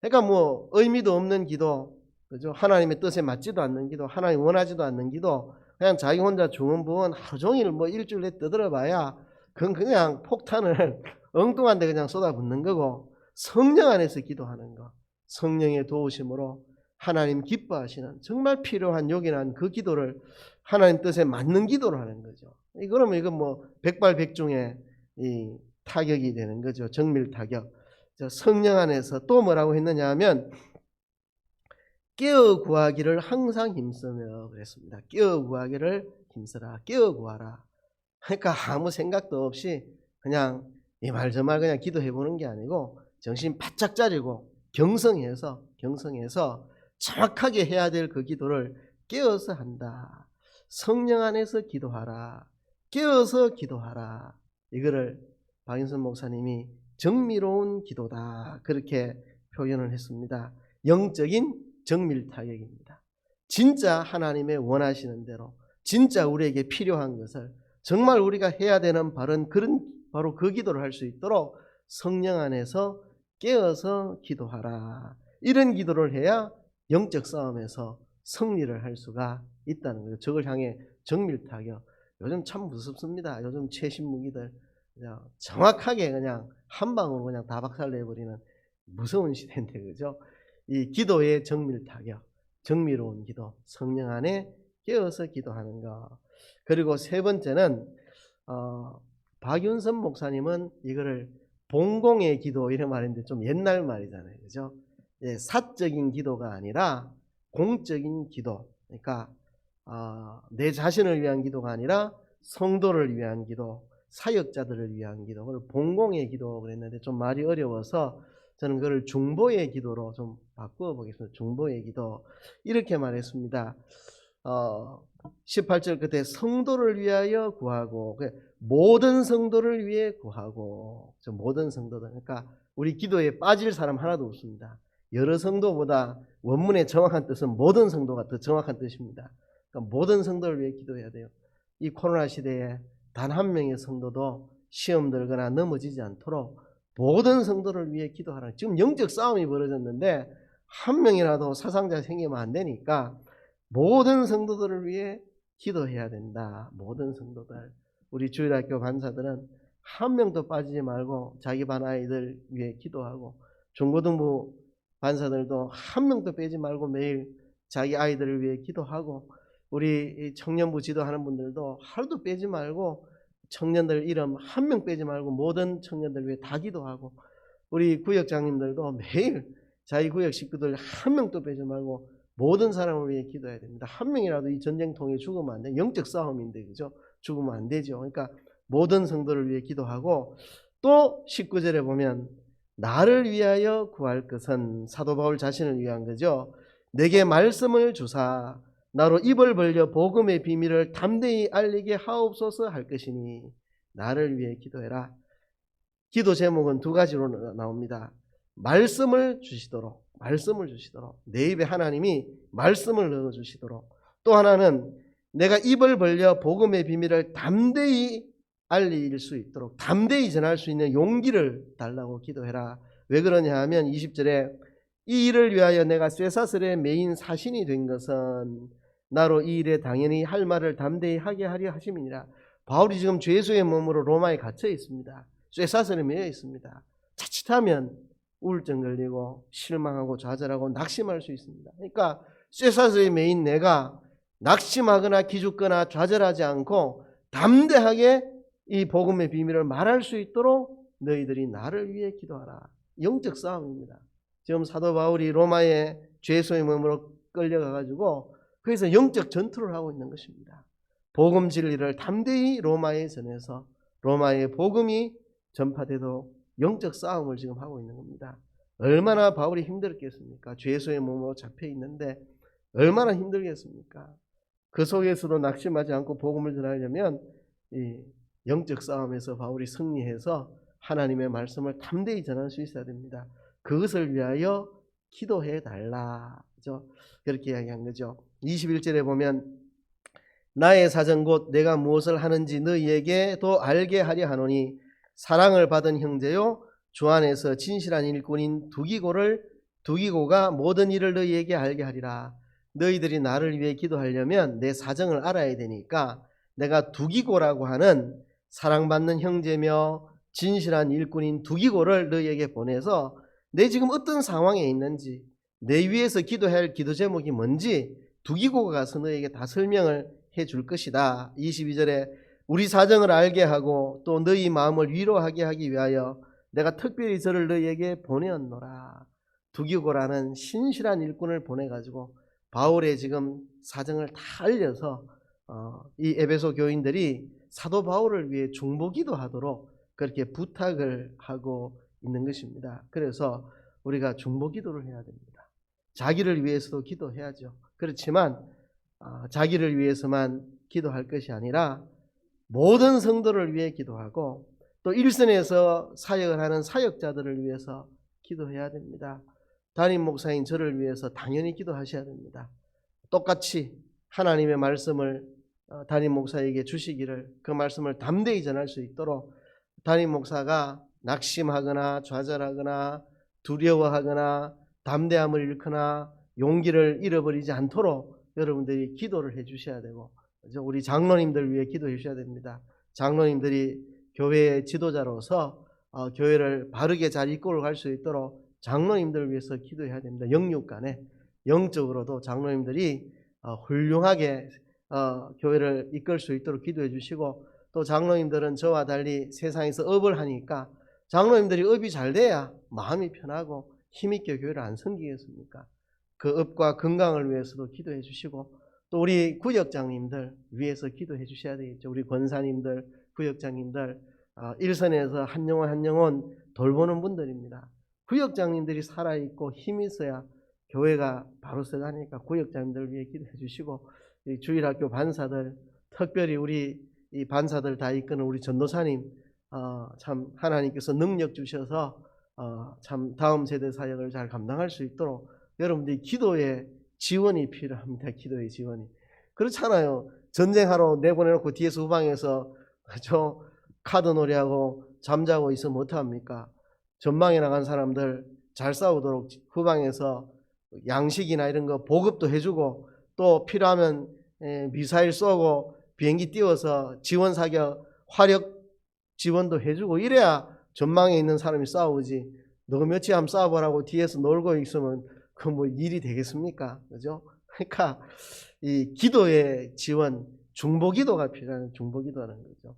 그러니까 뭐 의미도 없는 기도, 그죠? 하나님의 뜻에 맞지도 않는 기도, 하나님 원하지도 않는 기도, 그냥 자기 혼자 중언부언 하루 종일 뭐 일주일 내 떠들어봐야 그건 그냥 폭탄을 엉뚱한 데 그냥 쏟아붓는 거고, 성령 안에서 기도하는 거, 성령의 도우심으로 하나님 기뻐하시는 정말 필요한 요긴한 그 기도를 하나님 뜻에 맞는 기도를 하는 거죠. 그러면 이건 뭐 백발백중의 이 타격이 되는 거죠. 정밀 타격. 성령 안에서 또 뭐라고 했느냐 하면 깨어 구하기를 항상 힘쓰며 그랬습니다. 깨어 구하기를 힘쓰라. 깨어 구하라. 그러니까 아무 생각도 없이 그냥 이 말 저 말 그냥 기도해 보는 게 아니고 정신 바짝 차리고 경성해서 정확하게 해야 될 그 기도를 깨어서 한다. 성령 안에서 기도하라. 깨어서 기도하라. 이거를 박인선 목사님이 정미로운 기도다, 그렇게 표현을 했습니다. 영적인 정밀 타격입니다. 진짜 하나님의 원하시는 대로, 진짜 우리에게 필요한 것을 정말 우리가 해야 되는 바로 그 기도를 할 수 있도록 성령 안에서 깨어서 기도하라. 이런 기도를 해야 영적 싸움에서 승리를 할 수가 있다는 거예요. 적을 향해 정밀 타격. 요즘 참 무섭습니다. 요즘 최신 무기들 그냥 정확하게 그냥 한 방으로 그냥 다 박살내버리는 무서운 시대인데, 그죠? 이 기도의 정밀 타격, 정밀로운 기도, 성령 안에 깨어서 기도하는 것. 그리고 세 번째는 박윤선 목사님은 이거를 봉공의 기도 이런 말인데 좀 옛날 말이잖아요, 그죠? 예, 사적인 기도가 아니라 공적인 기도. 그러니까 내 자신을 위한 기도가 아니라 성도를 위한 기도, 사역자들을 위한 기도, 그걸 봉공의 기도 그랬는데 좀 말이 어려워서 저는 그걸 중보의 기도로 좀 바꾸어 보겠습니다. 중보의 기도. 이렇게 말했습니다. 18절 끝에 성도를 위하여 구하고, 모든 성도를 위해 구하고, 모든 성도들. 그러니까 우리 기도에 빠질 사람 하나도 없습니다. 여러 성도보다 원문의 정확한 뜻은 모든 성도가 더 정확한 뜻입니다. 그러니까 모든 성도를 위해 기도해야 돼요. 이 코로나 시대에 단 한 명의 성도도 시험 들거나 넘어지지 않도록 모든 성도를 위해 기도하라. 지금 영적 싸움이 벌어졌는데 한 명이라도 사상자 생기면 안 되니까 모든 성도들을 위해 기도해야 된다. 모든 성도들. 우리 주일학교 반사들은 한 명도 빠지지 말고 자기 반 아이들 위해 기도하고, 중고등부 반사들도 한 명도 빼지 말고 매일 자기 아이들을 위해 기도하고, 우리 청년부 지도하는 분들도 하루도 빼지 말고 청년들 이름 한 명 빼지 말고 모든 청년들 위해 다 기도하고, 우리 구역장님들도 매일 자기 구역 식구들 한 명도 빼지 말고 모든 사람을 위해 기도해야 됩니다. 한 명이라도 이 전쟁통에 죽으면 안 돼. 영적 싸움인데, 그죠? 죽으면 안 되죠. 그러니까 모든 성도를 위해 기도하고, 또 19절에 보면 나를 위하여 구할 것은 사도 바울 자신을 위한 거죠. 내게 말씀을 주사 나로 입을 벌려 복음의 비밀을 담대히 알리게 하옵소서 할 것이니 나를 위해 기도해라. 기도 제목은 두 가지로 나옵니다. 말씀을 주시도록, 내 입에 하나님이 말씀을 넣어주시도록, 또 하나는 내가 입을 벌려 복음의 비밀을 담대히 알릴 수 있도록, 담대히 전할 수 있는 용기를 달라고 기도해라. 왜 그러냐 하면 20절에 이 일을 위하여 내가 쇠사슬에 매인 사신이 된 것은 나로 이 일에 당연히 할 말을 담대히 하게 하려 하심이니라. 바울이 지금 죄수의 몸으로 로마에 갇혀 있습니다. 쇠사슬에 매여 있습니다. 자칫하면 우울증 걸리고 실망하고 좌절하고 낙심할 수 있습니다. 그러니까 쇠사슬에 매인 내가 낙심하거나 기죽거나 좌절하지 않고 담대하게 이 복음의 비밀을 말할 수 있도록 너희들이 나를 위해 기도하라. 영적 싸움입니다. 지금 사도 바울이 로마의 죄수의 몸으로 끌려가가지고 그래서 영적 전투를 하고 있는 것입니다. 복음 진리를 담대히 로마에 전해서 로마의 복음이 전파돼도 영적 싸움을 지금 하고 있는 겁니다. 얼마나 바울이 힘들겠습니까? 죄수의 몸으로 잡혀 있는데 얼마나 힘들겠습니까? 그 속에서도 낙심하지 않고 복음을 전하려면 이 영적 싸움에서 바울이 승리해서 하나님의 말씀을 담대히 전할 수 있어야 됩니다. 그것을 위하여 기도해 달라. 그렇죠? 그렇게 이야기한 거죠. 21절에 보면 나의 사정 곧 내가 무엇을 하는지 너희에게도 알게 하려 하노니 사랑을 받은 형제요 주 안에서 진실한 일꾼인 두기고가 모든 일을 너희에게 알게 하리라. 너희들이 나를 위해 기도하려면 내 사정을 알아야 되니까 내가 두기고라고 하는 사랑받는 형제며 진실한 일꾼인 두기고를 너희에게 보내서 내 지금 어떤 상황에 있는지, 내 위해서 기도해야 할 기도 제목이 뭔지 두기고가 가서 너희에게 다 설명을 해줄 것이다. 22절에 우리 사정을 알게 하고 또 너희 마음을 위로하게 하기 위하여 내가 특별히 저를 너희에게 보내었노라. 두기고라는 신실한 일꾼을 보내가지고 바울의 지금 사정을 다 알려서 이 에베소 교인들이 사도 바울을 위해 중보기도 하도록 그렇게 부탁을 하고 있는 것입니다. 그래서 우리가 중보기도를 해야 됩니다. 자기를 위해서도 기도해야죠. 그렇지만 자기를 위해서만 기도할 것이 아니라 모든 성도를 위해 기도하고 또 일선에서 사역을 하는 사역자들을 위해서 기도해야 됩니다. 담임 목사인 저를 위해서 당연히 기도하셔야 됩니다. 똑같이 하나님의 말씀을 담임 목사에게 주시기를, 그 말씀을 담대히 전할 수 있도록 담임 목사가 낙심하거나 좌절하거나 두려워하거나 담대함을 잃거나 용기를 잃어버리지 않도록 여러분들이 기도를 해 주셔야 되고, 우리 장로님들 위해 기도해 주셔야 됩니다. 장로님들이 교회의 지도자로서 교회를 바르게 잘 이끌어 갈 수 있도록 장로님들을 위해서 기도해야 됩니다. 영육 간에 영적으로도 장로님들이 훌륭하게 교회를 이끌 수 있도록 기도해 주시고, 또 장로님들은 저와 달리 세상에서 업을 하니까 장로님들이 업이 잘 돼야 마음이 편하고 힘있게 교회를 안 섬기겠습니까? 그 업과 건강을 위해서도 기도해 주시고, 또 우리 구역장님들 위해서 기도해 주셔야 되겠죠. 우리 권사님들, 구역장님들, 일선에서 한 영혼 한 영혼 돌보는 분들입니다. 구역장님들이 살아있고 힘이 있어야 교회가 바로 서가니까 구역장님들 위해 기도해 주시고, 주일학교 반사들, 특별히 우리 이 반사들 다 이끄는 우리 전도사님, 참 하나님께서 능력 주셔서 참 다음 세대 사역을 잘 감당할 수 있도록 여러분들이 기도의 지원이 필요합니다. 기도의 지원이. 그렇잖아요. 전쟁하러 내보내놓고 뒤에서 후방에서 저 카드 놀이하고 잠자고 있으면 어떡합니까? 전방에 나간 사람들 잘 싸우도록 후방에서 양식이나 이런 거 보급도 해주고 또 필요하면 미사일 쏘고 비행기 띄워서 지원 사격 화력 지원도 해주고 이래야 전방에 있는 사람이 싸우지. 너 며칠 한번 싸워보라고 뒤에서 놀고 있으면 그 뭐 일이 되겠습니까? 그죠? 그러니까 이 기도의 지원, 중보기도가 필요한 중보기도라는 거죠.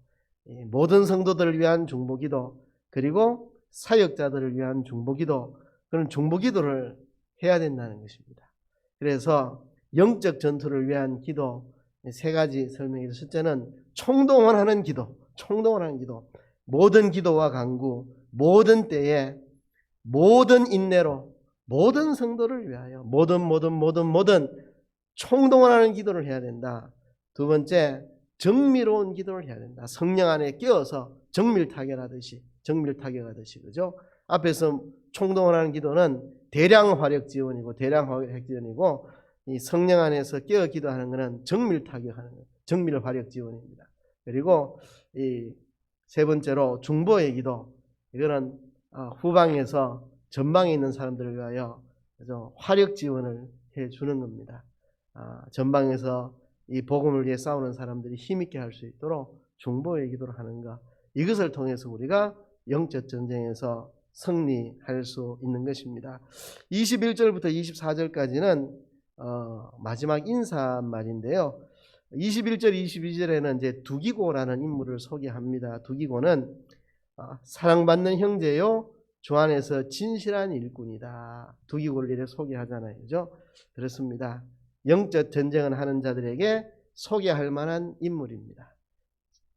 모든 성도들을 위한 중보기도 그리고 사역자들을 위한 중보기도 그런 중보기도를 해야 된다는 것입니다. 그래서 영적 전투를 위한 기도 세 가지 설명해서 첫째는 총동원하는 기도, 총동원하는 기도. 모든 기도와 간구, 모든 때에 모든 인내로 모든 성도를 위하여 모든 총동원하는 기도를 해야 된다. 두 번째, 정밀로운 기도를 해야 된다. 성령 안에 끼어서 정밀타격하듯이 그죠? 앞에서 총동원하는 기도는 대량 화력 지원이고 이 성령 안에서 끼어 기도하는 것은 정밀타격하는 것, 정밀 화력 지원입니다. 그리고 이 세 번째로 중보의 기도. 이거는 후방에서 전방에 있는 사람들을 위하여 화력 지원을 해 주는 겁니다. 전방에서 이 복음을 위해 싸우는 사람들이 힘있게 할 수 있도록 중보의 기도를 하는 것. 이것을 통해서 우리가 영적 전쟁에서 승리할 수 있는 것입니다. 21절부터 24절까지는 마지막 인사말인데요. 21절, 22절에는 이제 두기고라는 인물을 소개합니다. 두기고는 사랑받는 형제요, 주 안에서 진실한 일꾼이다. 두기고를 이렇게 소개하잖아요. 그죠? 그렇습니다. 영적 전쟁을 하는 자들에게 소개할 만한 인물입니다.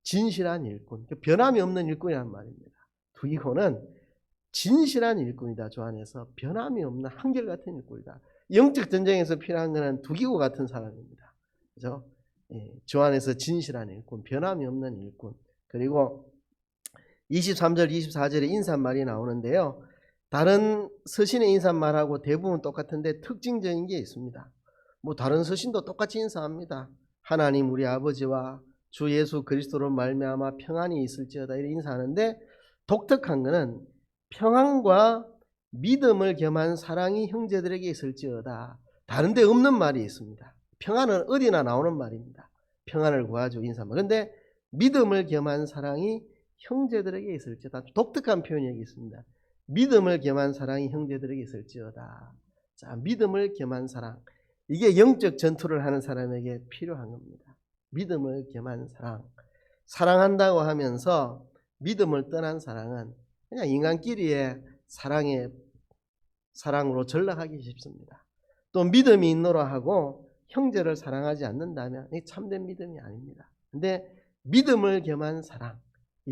진실한 일꾼, 변함이 없는 일꾼이란 말입니다. 두기고는 진실한 일꾼이다. 주 안에서 변함이 없는 한결같은 일꾼이다. 영적 전쟁에서 필요한 것은 두기고 같은 사람입니다. 그죠? 주 안에서 진실한 일꾼, 변함이 없는 일꾼. 그리고 23절, 24절에 인사말이 나오는데요. 다른 서신의 인사말하고 대부분 똑같은데 특징적인 게 있습니다. 뭐 다른 서신도 똑같이 인사합니다. 하나님 우리 아버지와 주 예수 그리스도로 말미암아 평안이 있을지어다 이렇게 인사하는데 독특한 것은 평안과 믿음을 겸한 사랑이 형제들에게 있을지어다. 다른 데 없는 말이 있습니다. 평안은 어디나 나오는 말입니다. 평안을 구하죠, 인사말. 그런데 믿음을 겸한 사랑이 형제들에게 있을지어다. 독특한 표현이 여기 있습니다. 믿음을 겸한 사랑이 형제들에게 있을지어다. 자, 믿음을 겸한 사랑. 이게 영적 전투를 하는 사람에게 필요한 겁니다. 믿음을 겸한 사랑. 사랑한다고 하면서 믿음을 떠난 사랑은 그냥 인간끼리의 사랑으로 전락하기 쉽습니다. 또 믿음이 있노라 하고 형제를 사랑하지 않는다면 이 참된 믿음이 아닙니다. 근데 믿음을 겸한 사랑,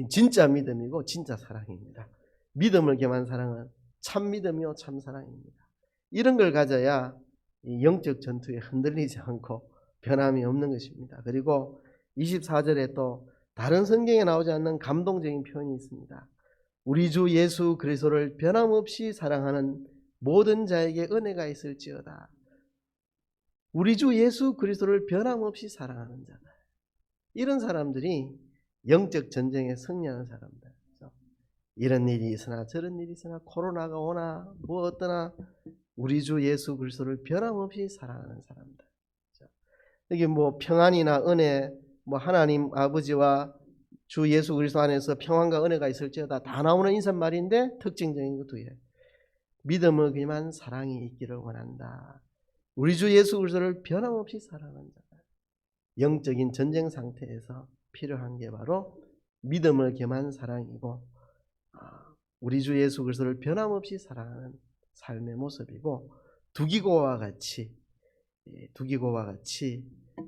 진짜 믿음이고 진짜 사랑입니다. 믿음을 겸한 사랑은 참 믿음이요 참 사랑입니다. 이런 걸 가져야 이 영적 전투에 흔들리지 않고 변함이 없는 것입니다. 그리고 24절에 또 다른 성경에 나오지 않는 감동적인 표현이 있습니다. 우리 주 예수 그리스도를 변함없이 사랑하는 모든 자에게 은혜가 있을지어다. 우리 주 예수 그리스도를 변함없이 사랑하는 자들. 이런 사람들이 영적 전쟁에 승리하는 사람들. 이런 일이 있으나 저런 일이 있으나 코로나가 오나 뭐 어떠나 우리 주 예수 그리스도를 변함없이 사랑하는 사람들. 이게 뭐 평안이나 은혜, 뭐 하나님 아버지와 주 예수 그리스도 안에서 평안과 은혜가 있을지어다 다 나오는 인사말인데 특징적인 것 뒤에 믿음을 겸한 사랑이 있기를 원한다. 우리 주 예수 그리스도를 변함없이 사랑하는 자다. 영적인 전쟁 상태에서 필요한 게 바로 믿음을 겸한 사랑이고 우리 주 예수 그리스도를 변함없이 사랑하는 삶의 모습이고 두기고와 같이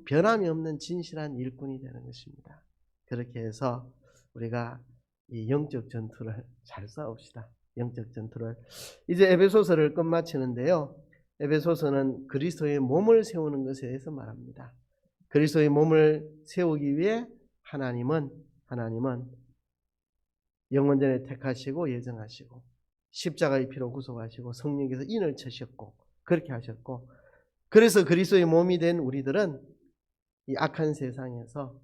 변함이 없는 진실한 일꾼이 되는 것입니다. 그렇게 해서 우리가 이 영적 전투를 잘 싸웁시다. 영적 전투를. 이제 에베소서를 끝마치는데요. 에베소서는 그리스도의 몸을 세우는 것에 대해서 말합니다. 그리스도의 몸을 세우기 위해 하나님은 영원전에 택하시고 예정하시고 십자가의 피로 구속하시고 성령께서 인을 쳐셨고 그렇게 하셨고, 그래서 그리스도의 몸이 된 우리들은 이 악한 세상에서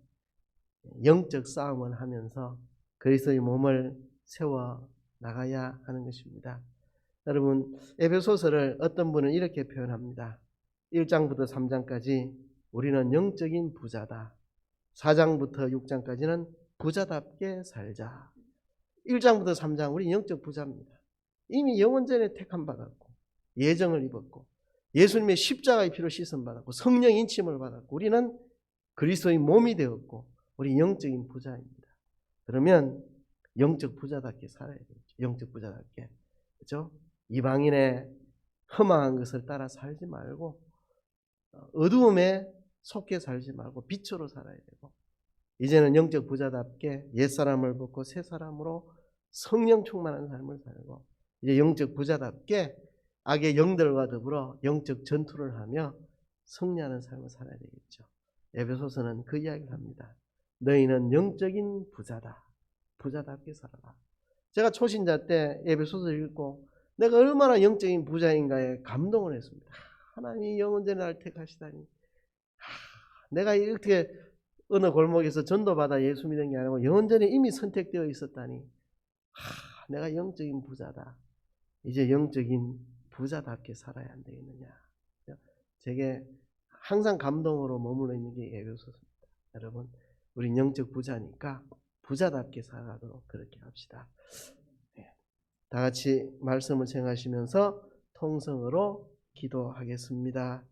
영적 싸움을 하면서 그리스도의 몸을 세워 나가야 하는 것입니다. 여러분, 에베소서를 어떤 분은 이렇게 표현합니다. 1장부터 3장까지 우리는 영적인 부자다. 4장부터 6장까지는 부자답게 살자. 1장부터 3장 우리 영적 부자입니다. 이미 영원전에 택함 받았고 예정을 입었고 예수님의 십자가의 피로 씻음 받았고 성령 인침을 받았고 우리는 그리스도의 몸이 되었고 우리 영적인 부자입니다. 그러면 영적 부자답게 살아야 되죠. 영적 부자답게. 그렇죠? 이방인의 험한 것을 따라 살지 말고 어두움에 속해 살지 말고 빛으로 살아야 되고, 이제는 영적 부자답게 옛사람을 벗고 새사람으로 성령 충만한 삶을 살고, 이제 영적 부자답게 악의 영들과 더불어 영적 전투를 하며 승리하는 삶을 살아야 되겠죠. 에베소서는 그 이야기를 합니다. 너희는 영적인 부자다. 부자답게 살아라. 제가 초신자 때 에베소서 읽고 내가 얼마나 영적인 부자인가에 감동을 했습니다. 하나님이 영원전에 날 택하시다니. 내가 이렇게 어느 골목에서 전도받아 예수 믿은 게 아니고 영원전에 이미 선택되어 있었다니. 내가 영적인 부자다. 이제 영적인 부자답게 살아야 안 되겠느냐. 제게 항상 감동으로 머물러 있는 게 에베소서입니다. 여러분, 우린 영적 부자니까 부자답게 살아가도록 그렇게 합시다. 다 같이 말씀을 생각하시면서 통성으로 기도하겠습니다.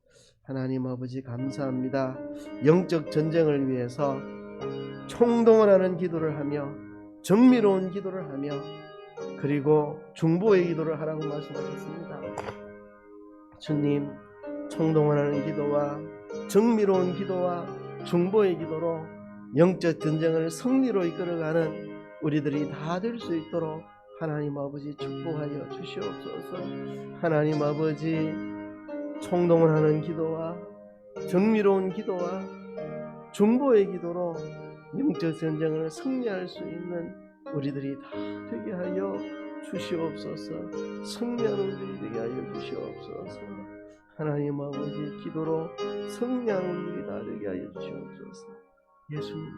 하나님 아버지 감사합니다. 영적 전쟁을 위해서 총동을 하는 기도를 하며 정밀로운 기도를 하며 그리고 중보의 기도를 하라고 말씀하셨습니다. 주님, 총동을 하는 기도와 정밀로운 기도와 중보의 기도로 영적 전쟁을 승리로 이끌어가는 우리들이 다 될 수 있도록 하나님 아버지 축복하여 주시옵소서. 하나님 아버지, 총동을 하는 기도와 정밀로운 기도와 중보의 기도로 영적 전쟁을 승리할 수 있는 우리들이 다 되게 하여 주시옵소서. 승리하는 우리들이 되게 하여 주시옵소서. 하나님 아버지, 기도로 승리하는 우리들이 다 되게 하여 주시옵소서. 예수님,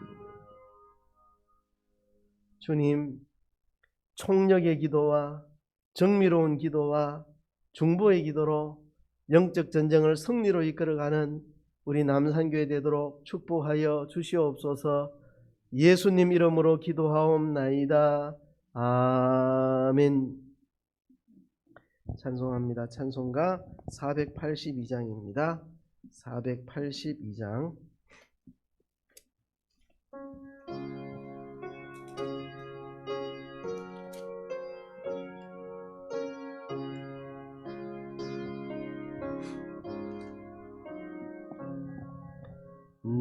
주님, 총력의 기도와 정밀로운 기도와 중보의 기도로 영적 전쟁을 승리로 이끌어가는 우리 남산교회 되도록 축복하여 주시옵소서. 예수님 이름으로 기도하옵나이다. 아멘. 찬송합니다. 찬송가 482장입니다. 482장.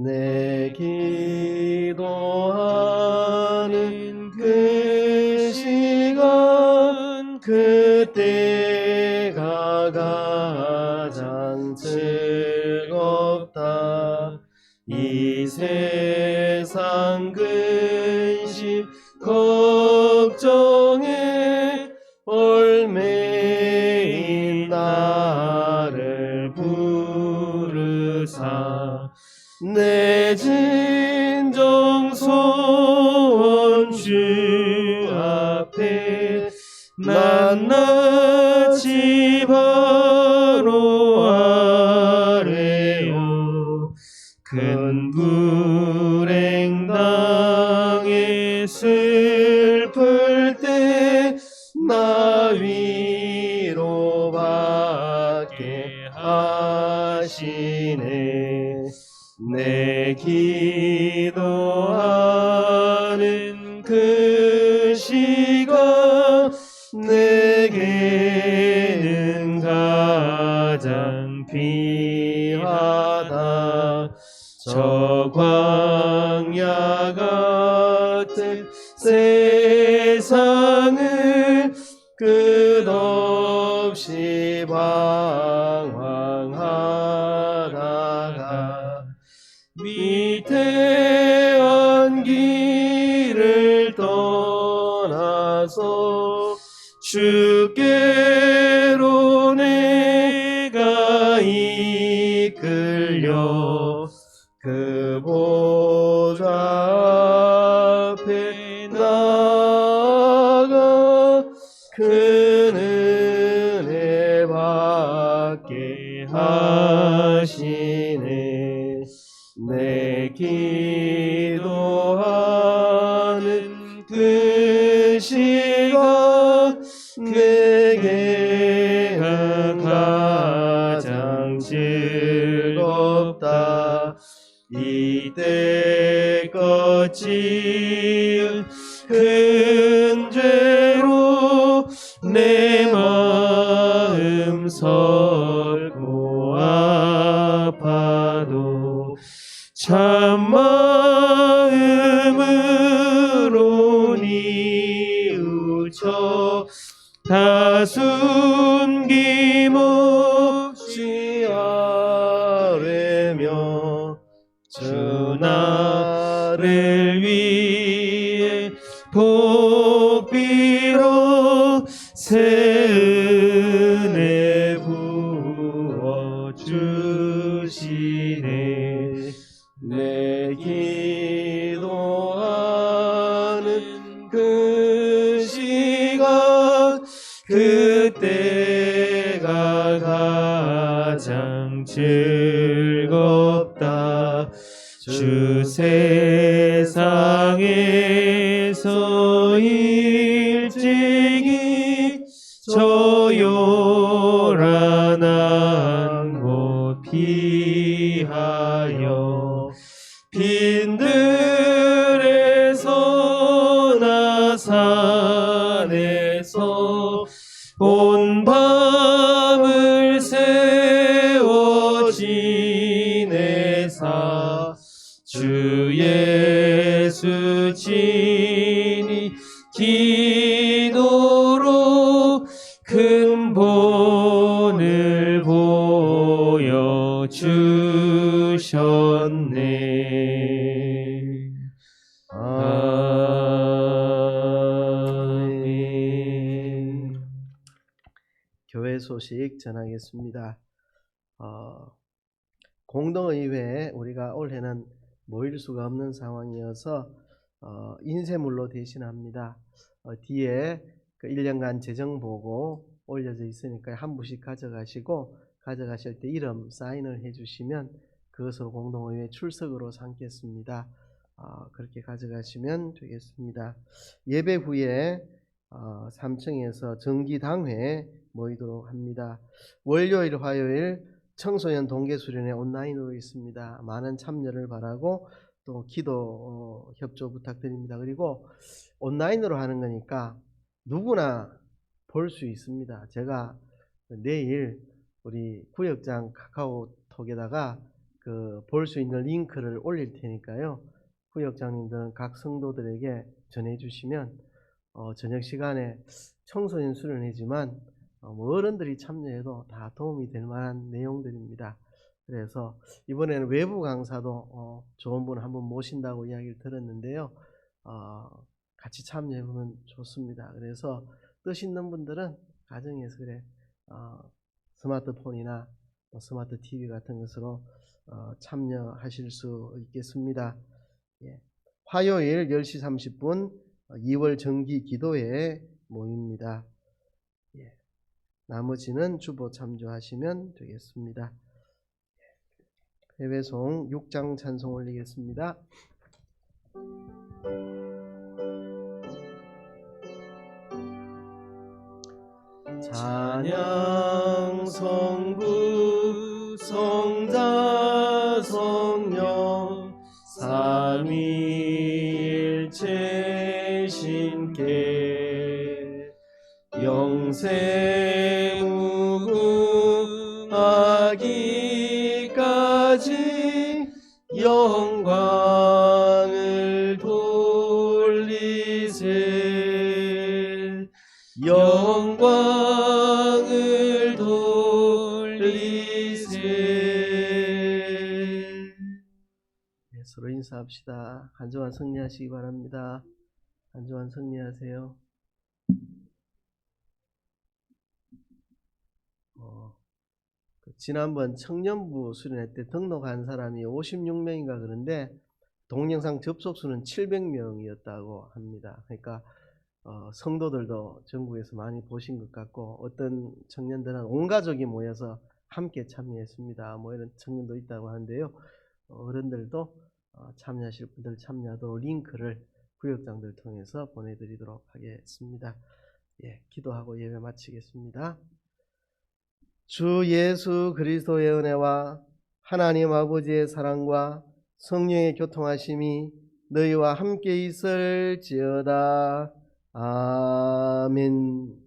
내 기도하는 그 시간 그때가 가장 즐겁다. 이 세상 근심 걱정에 얽매인 나를 부르사 내 진정 소원 주 앞에 낱낱이 바로 아뢰오. 큰 불행 당해 슬플 때 나 위로받게 하시네. 내 기도하는 그 시간 내게는 가장 귀하다. 저 광야 같은 세상을 끝없이 방황하다가 위태한 길을 떠나서 주께로 내가 이끌려 그 보좌 앞에 나아가 그 은혜 받게 하시네. 내 기도하는 그 시간 내게 가장 즐겁다. 이때껏 지은 큰 죄로 내 마음 설고 아파도 참 마음으로 뉘우쳐 다 숨김없이 아뢰며 주 나를 위해 복비로 새 은혜 부어 주시네. 내 기도하는 그 시간 그때가 가장 즐겁다. 주 세상에서 일찍이 저 요란한 곳 피하여 빈들에서 나 산에서 온 밤을 세워 지내사 주 예수 친히 기도로 큰 본을 보여 주셨네. 아멘. 교회 소식 전하겠습니다. 공동의회에 우리가 올해는 모일 수가 없는 상황이어서 인쇄물로 대신합니다. 뒤에 그 1년간 재정보고 올려져 있으니까 한 부씩 가져가시고 가져가실 때 이름 사인을 해주시면 그것으로 공동의회 출석으로 삼겠습니다. 그렇게 가져가시면 되겠습니다. 예배 후에 3층에서 정기당회 모이도록 합니다. 월요일, 화요일 청소년 동계수련회 온라인으로 있습니다. 많은 참여를 바라고 또 기도 협조 부탁드립니다. 그리고 온라인으로 하는 거니까 누구나 볼 수 있습니다. 제가 내일 우리 구역장 카카오톡에다가 그 볼 수 있는 링크를 올릴 테니까요. 구역장님들은 각 성도들에게 전해주시면 저녁 시간에 청소년 수련회지만 어른들이 참여해도 다 도움이 될 만한 내용들입니다. 그래서 이번에는 외부 강사도 좋은 분 한번 모신다고 이야기를 들었는데요. 같이 참여해보면 좋습니다. 그래서 뜻 있는 분들은 가정에서 그래 스마트폰이나 스마트 TV 같은 것으로 참여하실 수 있겠습니다. 예. 화요일 10시 30분 2월 정기 기도회에 모입니다. 예. 나머지는 주보 참조하시면 되겠습니다. 해외송 6장 찬송 올리겠습니다. 찬양 성부 성자 성령 삼위일체 신께 영생 무궁하기까지 영광을 돌리세 영광을 돌리세. 네, 서로 인사합시다. 한 주간 승리하시기 바랍니다. 한 주간 승리하세요. 지난번 청년부 수련회 때 등록한 사람이 56명인가 그런데 동영상 접속수는 700명이었다고 합니다. 그러니까 성도들도 전국에서 많이 보신 것 같고 어떤 청년들은 온 가족이 모여서 함께 참여했습니다. 뭐 이런 청년도 있다고 하는데요. 어른들도 참여하실 분들 참여하도록 링크를 구역장들 통해서 보내드리도록 하겠습니다. 예, 기도하고 예배 마치겠습니다. 주 예수 그리스도의 은혜와 하나님 아버지의 사랑과 성령의 교통하심이 너희와 함께 있을지어다. 아멘.